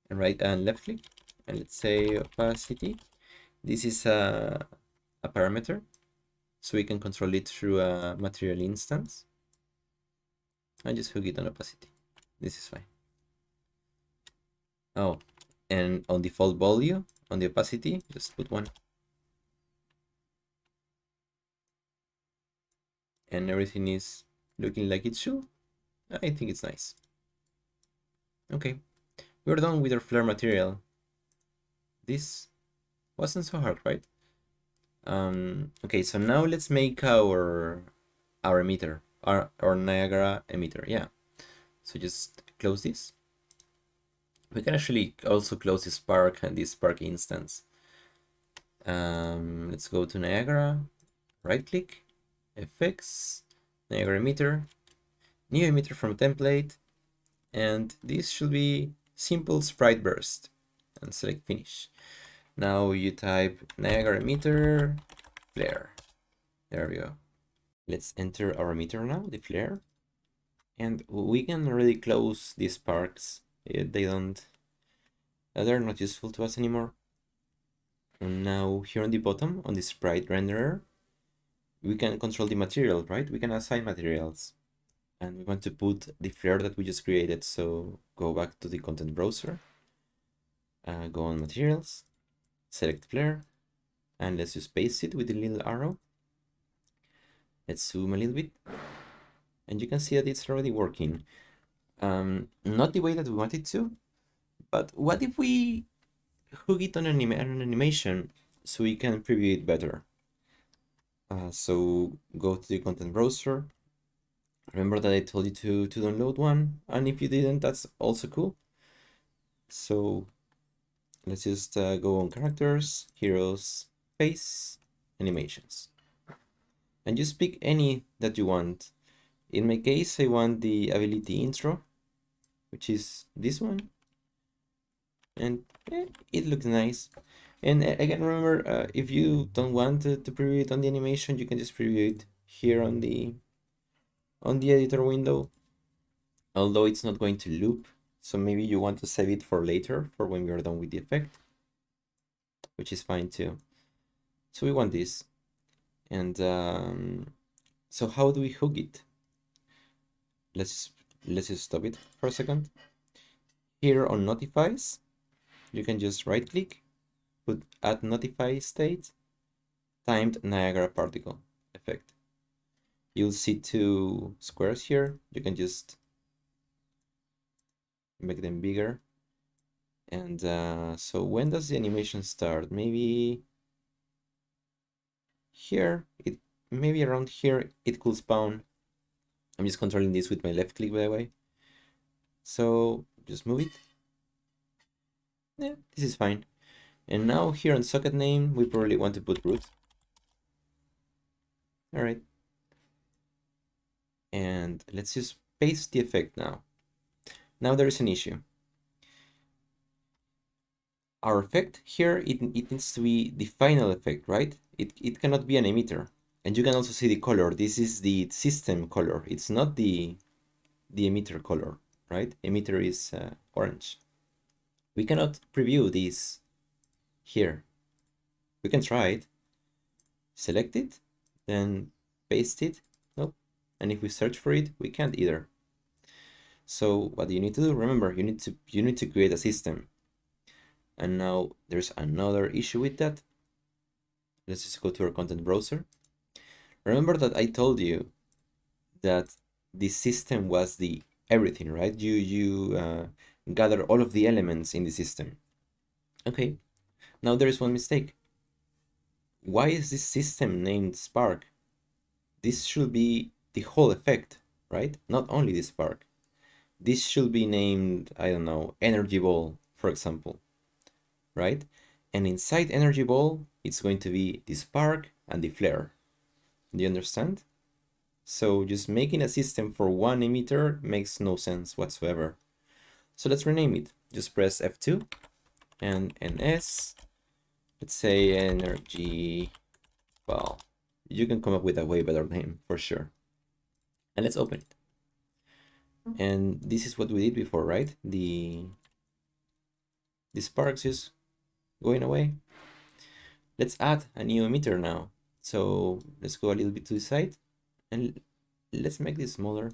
and right and left click, and let's say opacity. This is a parameter, so we can control it through a material instance. And just hook it on opacity. This is fine. Oh, and on default volume, on the opacity, just put 1. And everything is looking like it should. I think it's nice. Okay, we're done with our flare material. This wasn't so hard, right? Okay, so now let's make our emitter, our Niagara emitter. Yeah, so just close this. We can actually also close this spark and this spark instance. Let's go to Niagara, right click, FX, Niagara emitter, new emitter from template, and this should be simple sprite burst, and select finish. Now you type Niagara emitter flare. There we go. Let's enter our emitter now, the flare, and we can already close these sparks. They're not useful to us anymore. And now here on the bottom, on the sprite renderer, we can control the material, right? We can assign materials. And we want to put the flare that we just created. So go back to the content browser, go on materials, select flare, and let's just paste it with the little arrow. Let's zoom a little bit, and you can see that it's already working. Not the way that we want it to, but what if we hook it on an animation so we can preview it better? So go to the content browser. Remember that I told you to download one, and if you didn't, that's also cool. So let's just go on characters, heroes, face, animations, and just pick any that you want. In my case, I want the ability intro, which is this one, and it looks nice. And again, remember, if you don't want to preview it on the animation, you can just preview it here on the editor window, although it's not going to loop. So maybe you want to save it for later, for when you're done with the effect, which is fine too. So we want this. And so how do we hook it? Let's just stop it for a second. Here on notifies, you can just right click, put add notify state, timed Niagara particle effect. You'll see two squares here. You can just make them bigger. And so when does the animation start? Maybe here, maybe around here it could spawn. I'm just controlling this with my left click, by the way. So just move it. Yeah, this is fine. And now here on socket name, we probably want to put root. All right. And let's just paste the effect now. Now there is an issue. Our effect here, it needs to be the final effect, right? It cannot be an emitter. And you can also see the color. This is the system color. It's not the emitter color, right? Emitter is orange. We cannot preview this here. We can try it. Select it, then paste it. Nope. And if we search for it, we can't either. So what you need to do, remember, you need to create a system. And now there's another issue with that. Let's just go to our content browser. Remember that I told you that the system was the everything, right? You gather all of the elements in the system. Okay, now there is one mistake. Why is this system named Spark? This should be the whole effect, right? Not only the spark. This should be named, I don't know, energy ball, for example, right? And inside energy ball, it's going to be the spark and the flare. Do you understand? So just making a system for one emitter makes no sense whatsoever. So let's rename it. Just press F2 and NS. Let's say energy ball. You can come up with a way better name for sure. And let's open it. And this is what we did before, right? The sparks is going away. Let's add a new emitter now. So let's go a little bit to the side and let's make this smaller.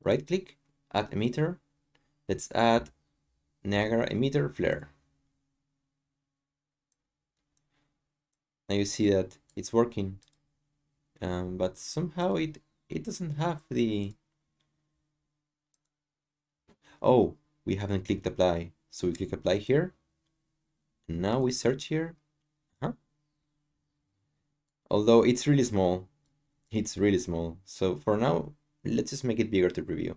Right click, add emitter. Let's add Niagara emitter flare. Now you see that it's working, but somehow it doesn't have the... Oh, we haven't clicked apply. So we click apply here. And now we search here. Although it's really small. It's really small. So for now, let's just make it bigger to preview.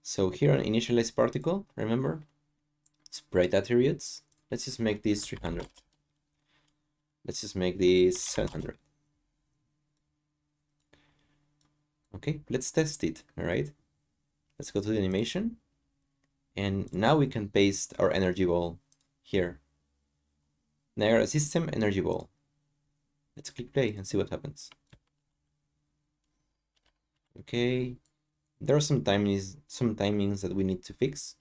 So here on initialize particle, remember? Sprite attributes. Let's just make this 300. Let's just make this 700. Okay, let's test it, all right? Let's go to the animation. And now we can paste our energy ball here. Niagara system energy ball. Let's click play and see what happens. Okay, there are some timings that we need to fix.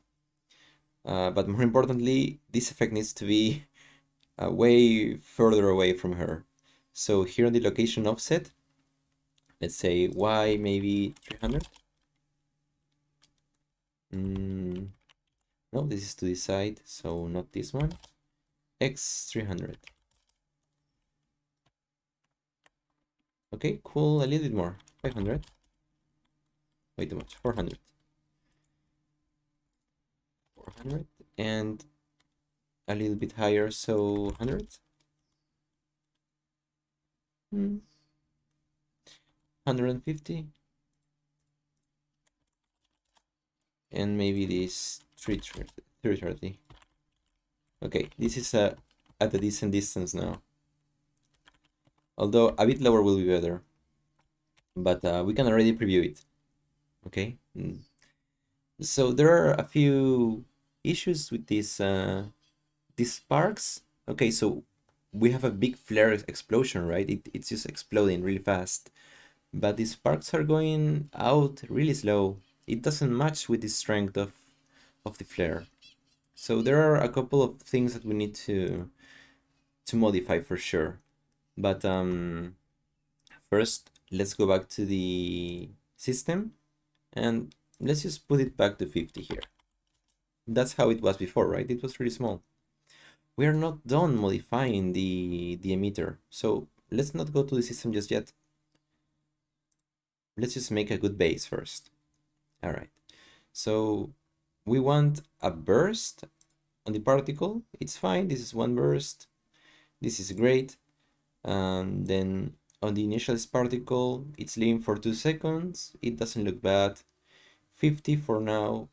But more importantly, this effect needs to be way further away from her. So here on the location offset, let's say Y maybe 300. No, this is to the side, so not this one. X 300. Okay, cool. A little bit more. 500. Way too much. 400. 400. And a little bit higher, so 100. 150. And maybe this 330. Okay, this is at a decent distance now. Although a bit lower will be better. But we can already preview it. Okay. So there are a few issues with these sparks. Okay, so we have a big flare explosion, right? It's just exploding really fast. But the sparks are going out really slow. It doesn't match with the strength of the flare. So there are a couple of things that we need to modify for sure. But first, let's go back to the system and let's just put it back to 50 here. That's how it was before, right? It was really small. We are not done modifying the emitter, so let's not go to the system just yet. Let's just make a good base first. All right, so we want a burst on the particle. It's fine. This is one burst. This is great. And then on the initial particle, it's living for 2 seconds. It doesn't look bad. 50 for now.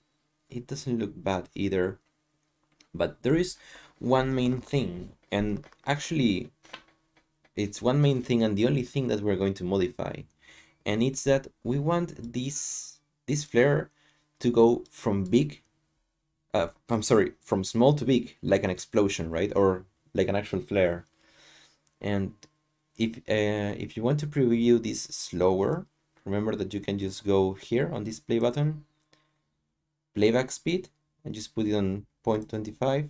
It doesn't look bad either. But there is one main thing, and actually it's one main thing and the only thing that we're going to modify, and it's that we want this flare to go from big from small to big, like an explosion, right? Or like an actual flare. And if you want to preview this slower, remember that you can just go here on this play button, playback speed, and just put it on 0.25.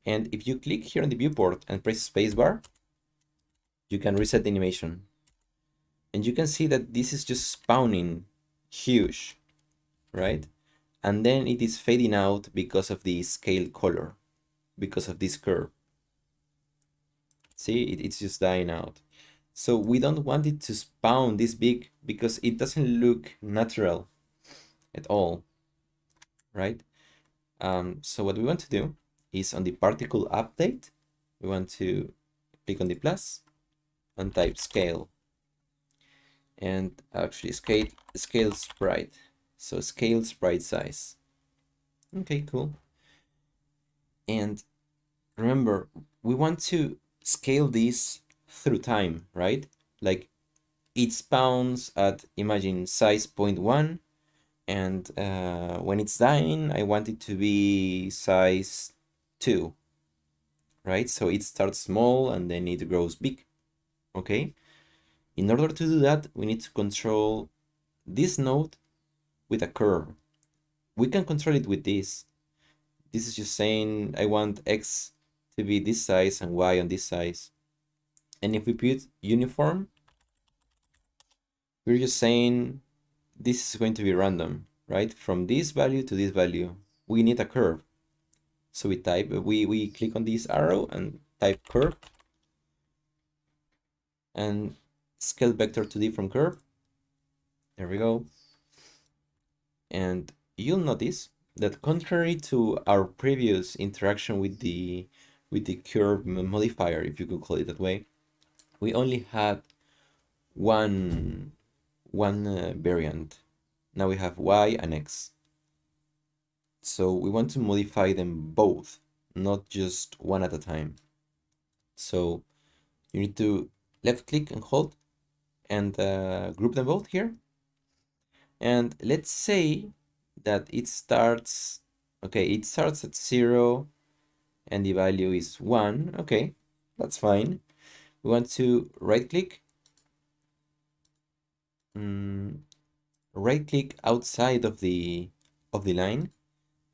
And if you click here on the viewport and press spacebar, you can reset the animation. And you can see that this is just spawning huge, right? And then it is fading out because of the scale color, because of this curve. See, it's just dying out. So we don't want it to spawn this big because it doesn't look natural at all, right? So what we want to do is on the particle update, we want to click on the plus and type scale, and actually scale sprite. So scale sprite size. Okay, cool. And remember, we want to scale this through time, right? Like it spawns at, imagine, size 0.1, and when it's dying, I want it to be size 2, right? So it starts small and then it grows big, okay? In order to do that, we need to control this node with a curve. We can control it with this. This is just saying I want X to be this size and Y on this size. And if we put uniform, we're just saying this is going to be random, right? From this value to this value, we need a curve. So we type, we click on this arrow and type curve and scale vector to different curve. There we go. And you'll notice that contrary to our previous interaction with the curve modifier, if you could call it that way, we only had one variant. Now we have Y and X. So we want to modify them both, not just one at a time. So you need to left click and hold and group them both here. And let's say that it starts, okay, it starts at 0 and the value is 1. Okay, that's fine. We want to right click, right click outside of the line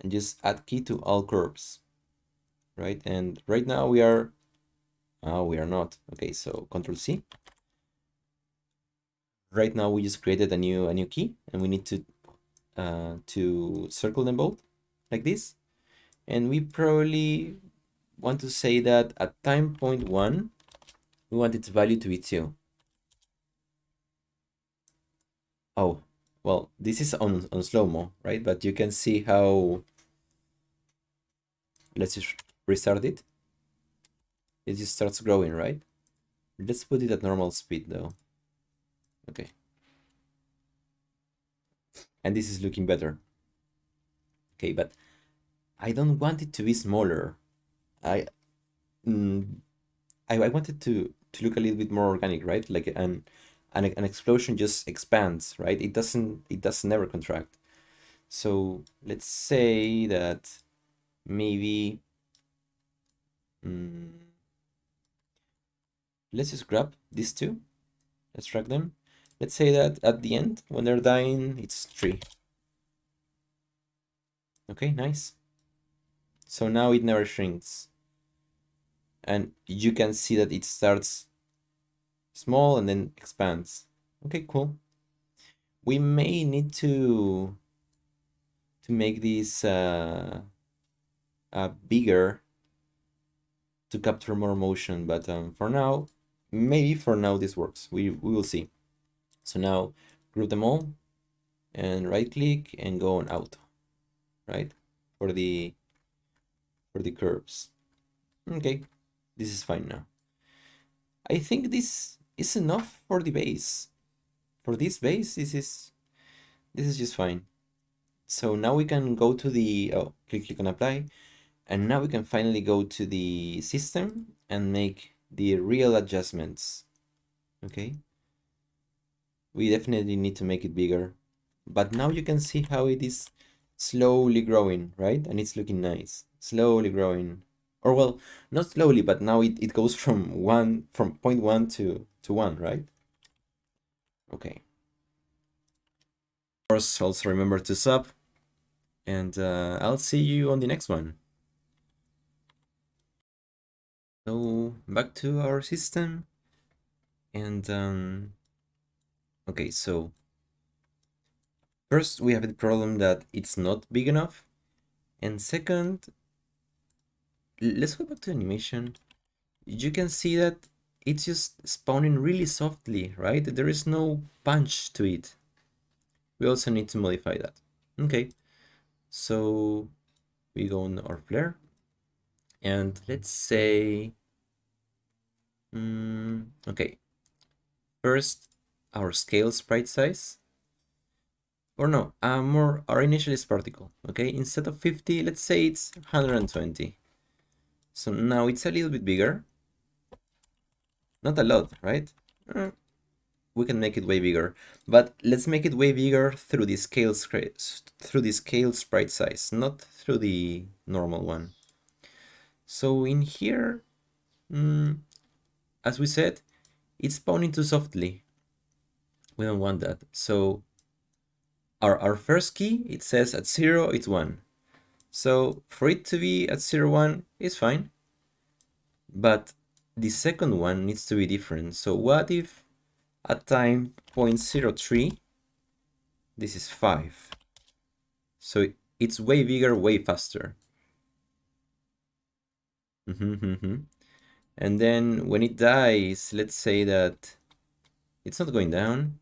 and just add key to all curves, right? And right now we are not. Okay, so Control C. Right now we just created a new key and we need to circle them both like this. And we probably want to say that at time point 1, we want its value to be 2. Oh, well, this is on slow-mo, right? But you can see how, let's just restart it. It just starts growing, right? Let's put it at normal speed though. Okay. And this is looking better. Okay, but I don't want it to be smaller. I mm, I want it to look a little bit more organic, right? Like an explosion just expands, right? It doesn't never contract. So let's say that maybe mm, let's just grab these two. Let's drag them. Let's say that at the end, when they're dying, it's 3. Okay, nice. So now it never shrinks. And you can see that it starts small and then expands. Okay, cool. We may need to make this bigger to capture more motion, but for now, maybe for now this works. We will see. So now group them all and right click and go on auto, right? For the curves. Okay, this is fine now. I think this is enough for the base. For this base, this is just fine. So now we can go to the click on apply, and now we can finally go to the system and make the real adjustments. Okay, we definitely need to make it bigger, but now you can see how it is slowly growing, right? And it's looking nice, slowly growing, or well, not slowly, but now it goes from point 1 to 1, right? Okay, of course, also remember to sub, and I'll see you on the next one. So back to our system, and okay, so first we have the problem that it's not big enough, and second, let's go back to animation. You can see that it's just spawning really softly, right? There is no punch to it. We also need to modify that. Okay, so we go on our flare, and let's say okay, first our scale sprite size, or no, more our initial is particle. Okay, instead of 50, let's say it's 120. So now it's a little bit bigger, not a lot, right? We can make it way bigger, but let's make it way bigger through the scale sprite size, not through the normal one. So in here, as we said, it's spawning too softly. We don't want that. So our first key, it says at 0 it's 1. So for it to be at 0, 1 is fine. But the second one needs to be different. So what if at time 0.03, this is 5? So it's way bigger, way faster. And then when it dies, let's say that it's not going down,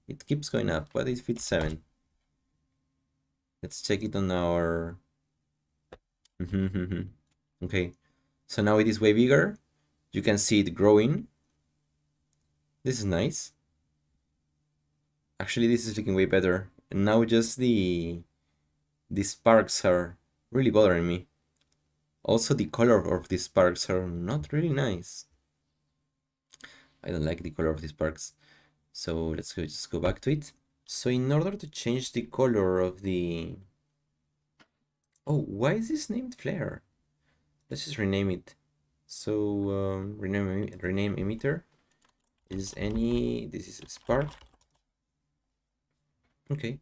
it keeps going up. What if it's 7? Let's check it on our... Okay, so now it is way bigger. You can see it growing. This is nice. Actually, this is looking way better. And now just the sparks are really bothering me. Also, the color of these sparks are not really nice. I don't like the color of these sparks. So let's just go back to it. So in order to change the color of the... Oh, why is this named flare? Let's just rename it. So rename emitter is any... This is a spark. Okay.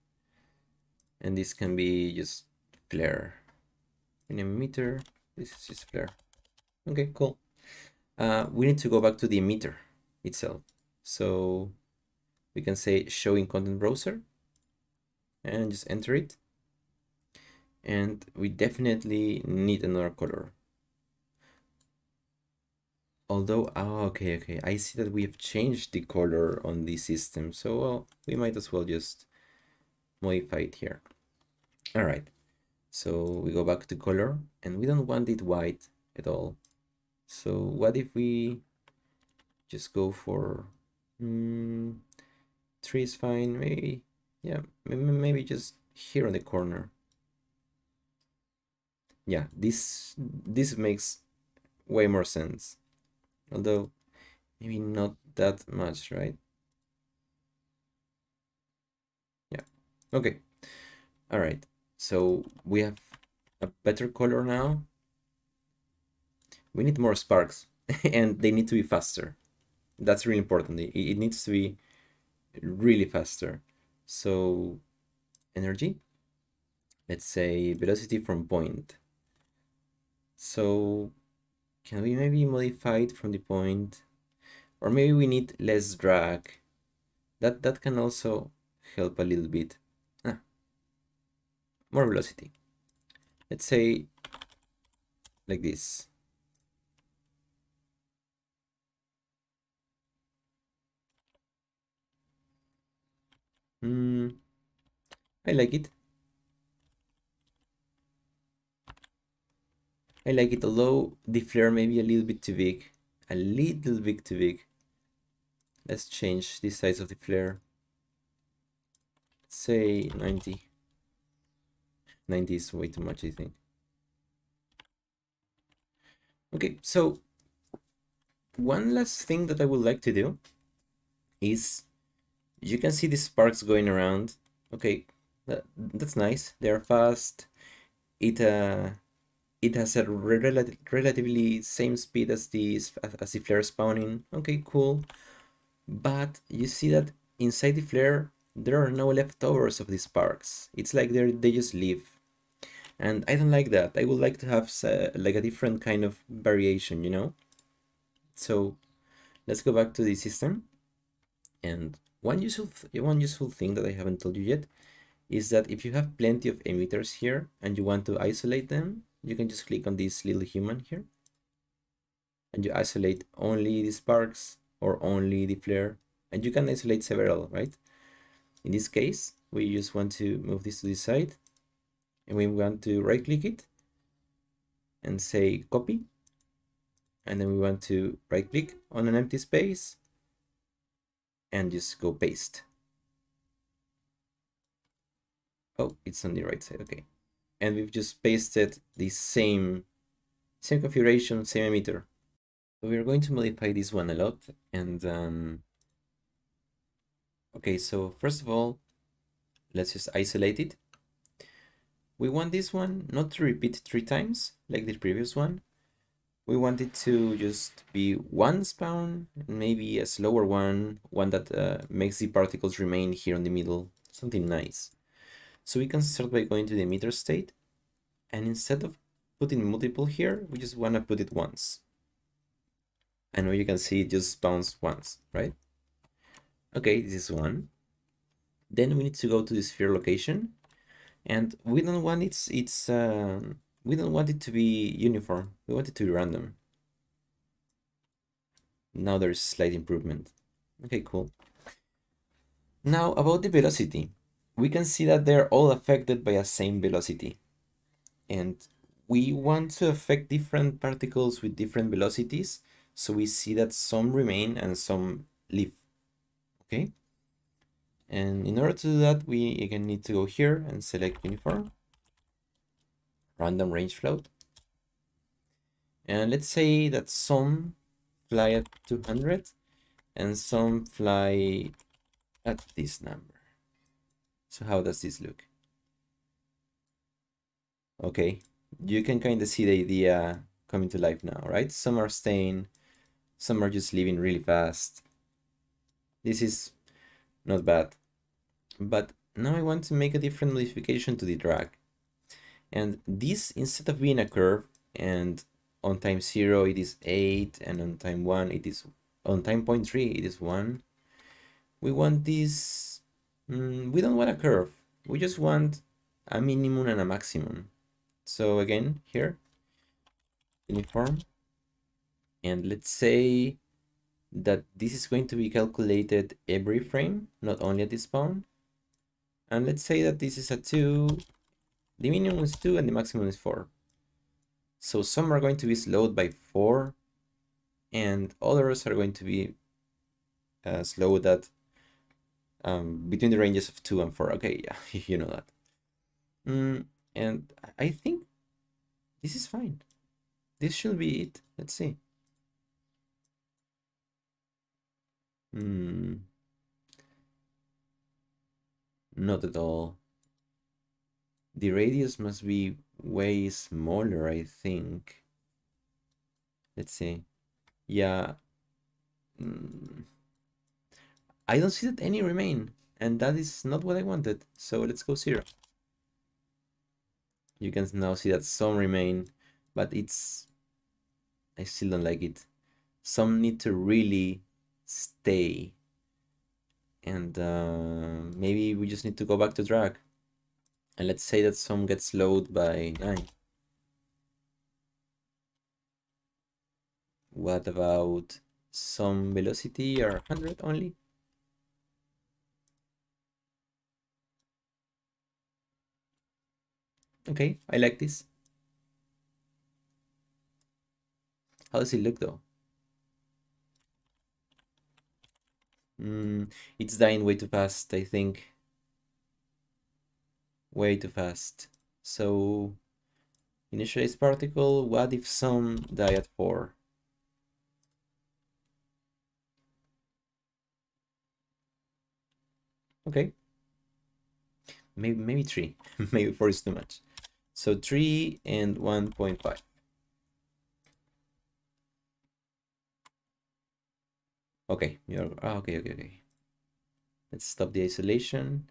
And this can be just flare. Rename emitter. This is just flare. Okay, cool. We need to go back to the emitter itself. So we can say show in content browser and just enter it. And we definitely need another color. Although, oh, okay, I see that we have changed the color on the system, so well, we might as well just modify it here. All right, so we go back to color, and we don't want it white at all. So what if we just go for mm, 3 is fine, maybe, yeah, maybe just here on the corner. Yeah, this makes way more sense, although maybe not that much, right? Yeah, okay. All right, so we have a better color now. We need more sparks and they need to be faster. That's really important. It needs to be really faster. So energy, let's say velocity from point. So can we maybe modify it from the point? Or maybe we need less drag. That can also help a little bit. Ah, more velocity. Let's say like this. Hmm, I like it. I like it, although the flare may be a little bit too big. A little bit too big. Let's change the size of the flare. Let's say 90. 90 is way too much, I think. Okay, so one last thing that I would like to do is you can see the sparks going around. Okay, that's nice. They're fast. It has a relatively same speed as the flare spawning. Okay, cool. But you see that inside the flare there are no leftovers of the sparks. It's like they just leave. And I don't like that. I would like to have like a different kind of variation, you know? So let's go back to the system. And one useful thing that I haven't told you yet is that if you have plenty of emitters here and you want to isolate them, you can just click on this little human here and you isolate only the sparks or only the flare, and you can isolate several, right? In this case, we just want to move this to the side and we want to right click it and say copy, and then we want to right click on an empty space and just go paste. Oh, it's on the right side, okay. And we've just pasted the same configuration, same emitter. So we're going to modify this one a lot. And okay, so first of all, let's just isolate it. We want this one not to repeat 3 times like the previous one. We want it to just be one spawn, maybe a slower one that makes the particles remain here in the middle, something nice. So we can start by going to the emitter state, and instead of putting multiple here, we just want to put it once. And now you can see it just spawns once, right? Okay, this is one. Then we need to go to the sphere location, and we don't want we don't want it to be uniform. We want it to be random. Now there's slight improvement. Okay, cool. Now about the velocity, we can see that they're all affected by a same velocity, and we want to affect different particles with different velocities, so we see that some remain and some leave. Okay, and in order to do that, we again need to go here and select uniform, random range float, and let's say that some fly at 200 and some fly at this number. So how does this look? Okay, you can kind of see the idea coming to life now, right? Some are staying, some are just leaving really fast. This is not bad. But now I want to make a different modification to the drag. And this, instead of being a curve, and on time 0 it is 8, and on time 1 it is, on time 0.3 it is 1. We want this, we don't want a curve. We just want a minimum and a maximum. So again, here, uniform, And let's say that this is going to be calculated every frame, not only at the spawn. And let's say that this is a 2, the minimum is 2 and the maximum is 4. So some are going to be slowed by 4, and others are going to be slowed at between the ranges of 2 and 4. Okay, yeah, you know that. And I think this is fine. This should be it. Let's see. Not at all. The radius must be way smaller, I think. Let's see. Yeah. I don't see that any remain, and that is not what I wanted. So let's go 0. You can now see that some remain, but I still don't like it. Some need to really stay. And maybe we just need to go back to drag. And let's say that some gets slowed by 9. What about some velocity or 100 only? Okay, I like this. How does it look though? It's dying way too fast, I think. Way too fast. So, initialize particle, what if some die at 4? Okay. Maybe 3. Maybe 4 is too much. So 3 and 1.5. Okay, okay. Let's stop the isolation.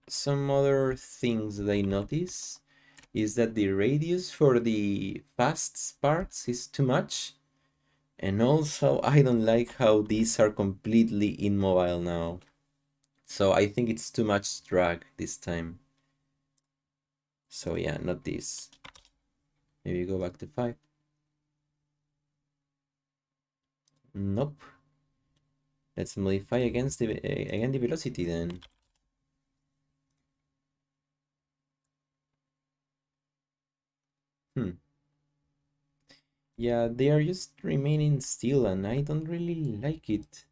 Some other things that I notice is that the radius for the fast sparks is too much. And also, I don't like how these are completely immobile now. So I think it's too much drag this time. So yeah, not this. Maybe go back to 5. Nope. Let's modify against again the velocity then. Yeah, they are just remaining still and I don't really like it.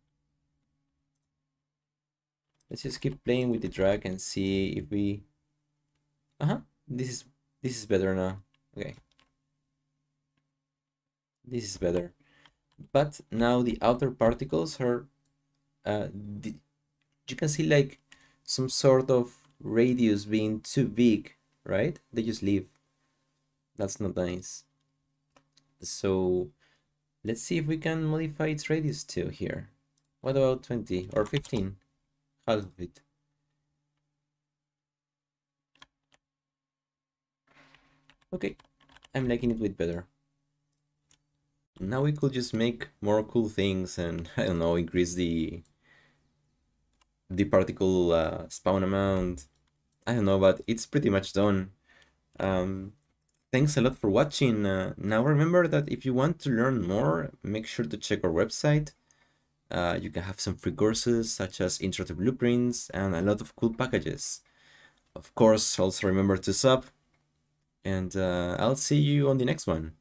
Let's just keep playing with the drag and see if we... This is better now. Okay. This is better. But now the outer particles are... you can see like some sort of radius being too big, right? They just leave. That's not nice. So let's see if we can modify its radius too here. What about 20 or 15? Half of it. Okay, I'm liking it with better. Now we could just make more cool things and, I don't know, increase the particle spawn amount. I don't know, but it's pretty much done. Thanks a lot for watching. Now remember that if you want to learn more, make sure to check our website. You can have some free courses such as Intro to Blueprints and a lot of cool packages. Of course, also remember to sub, and I'll see you on the next one.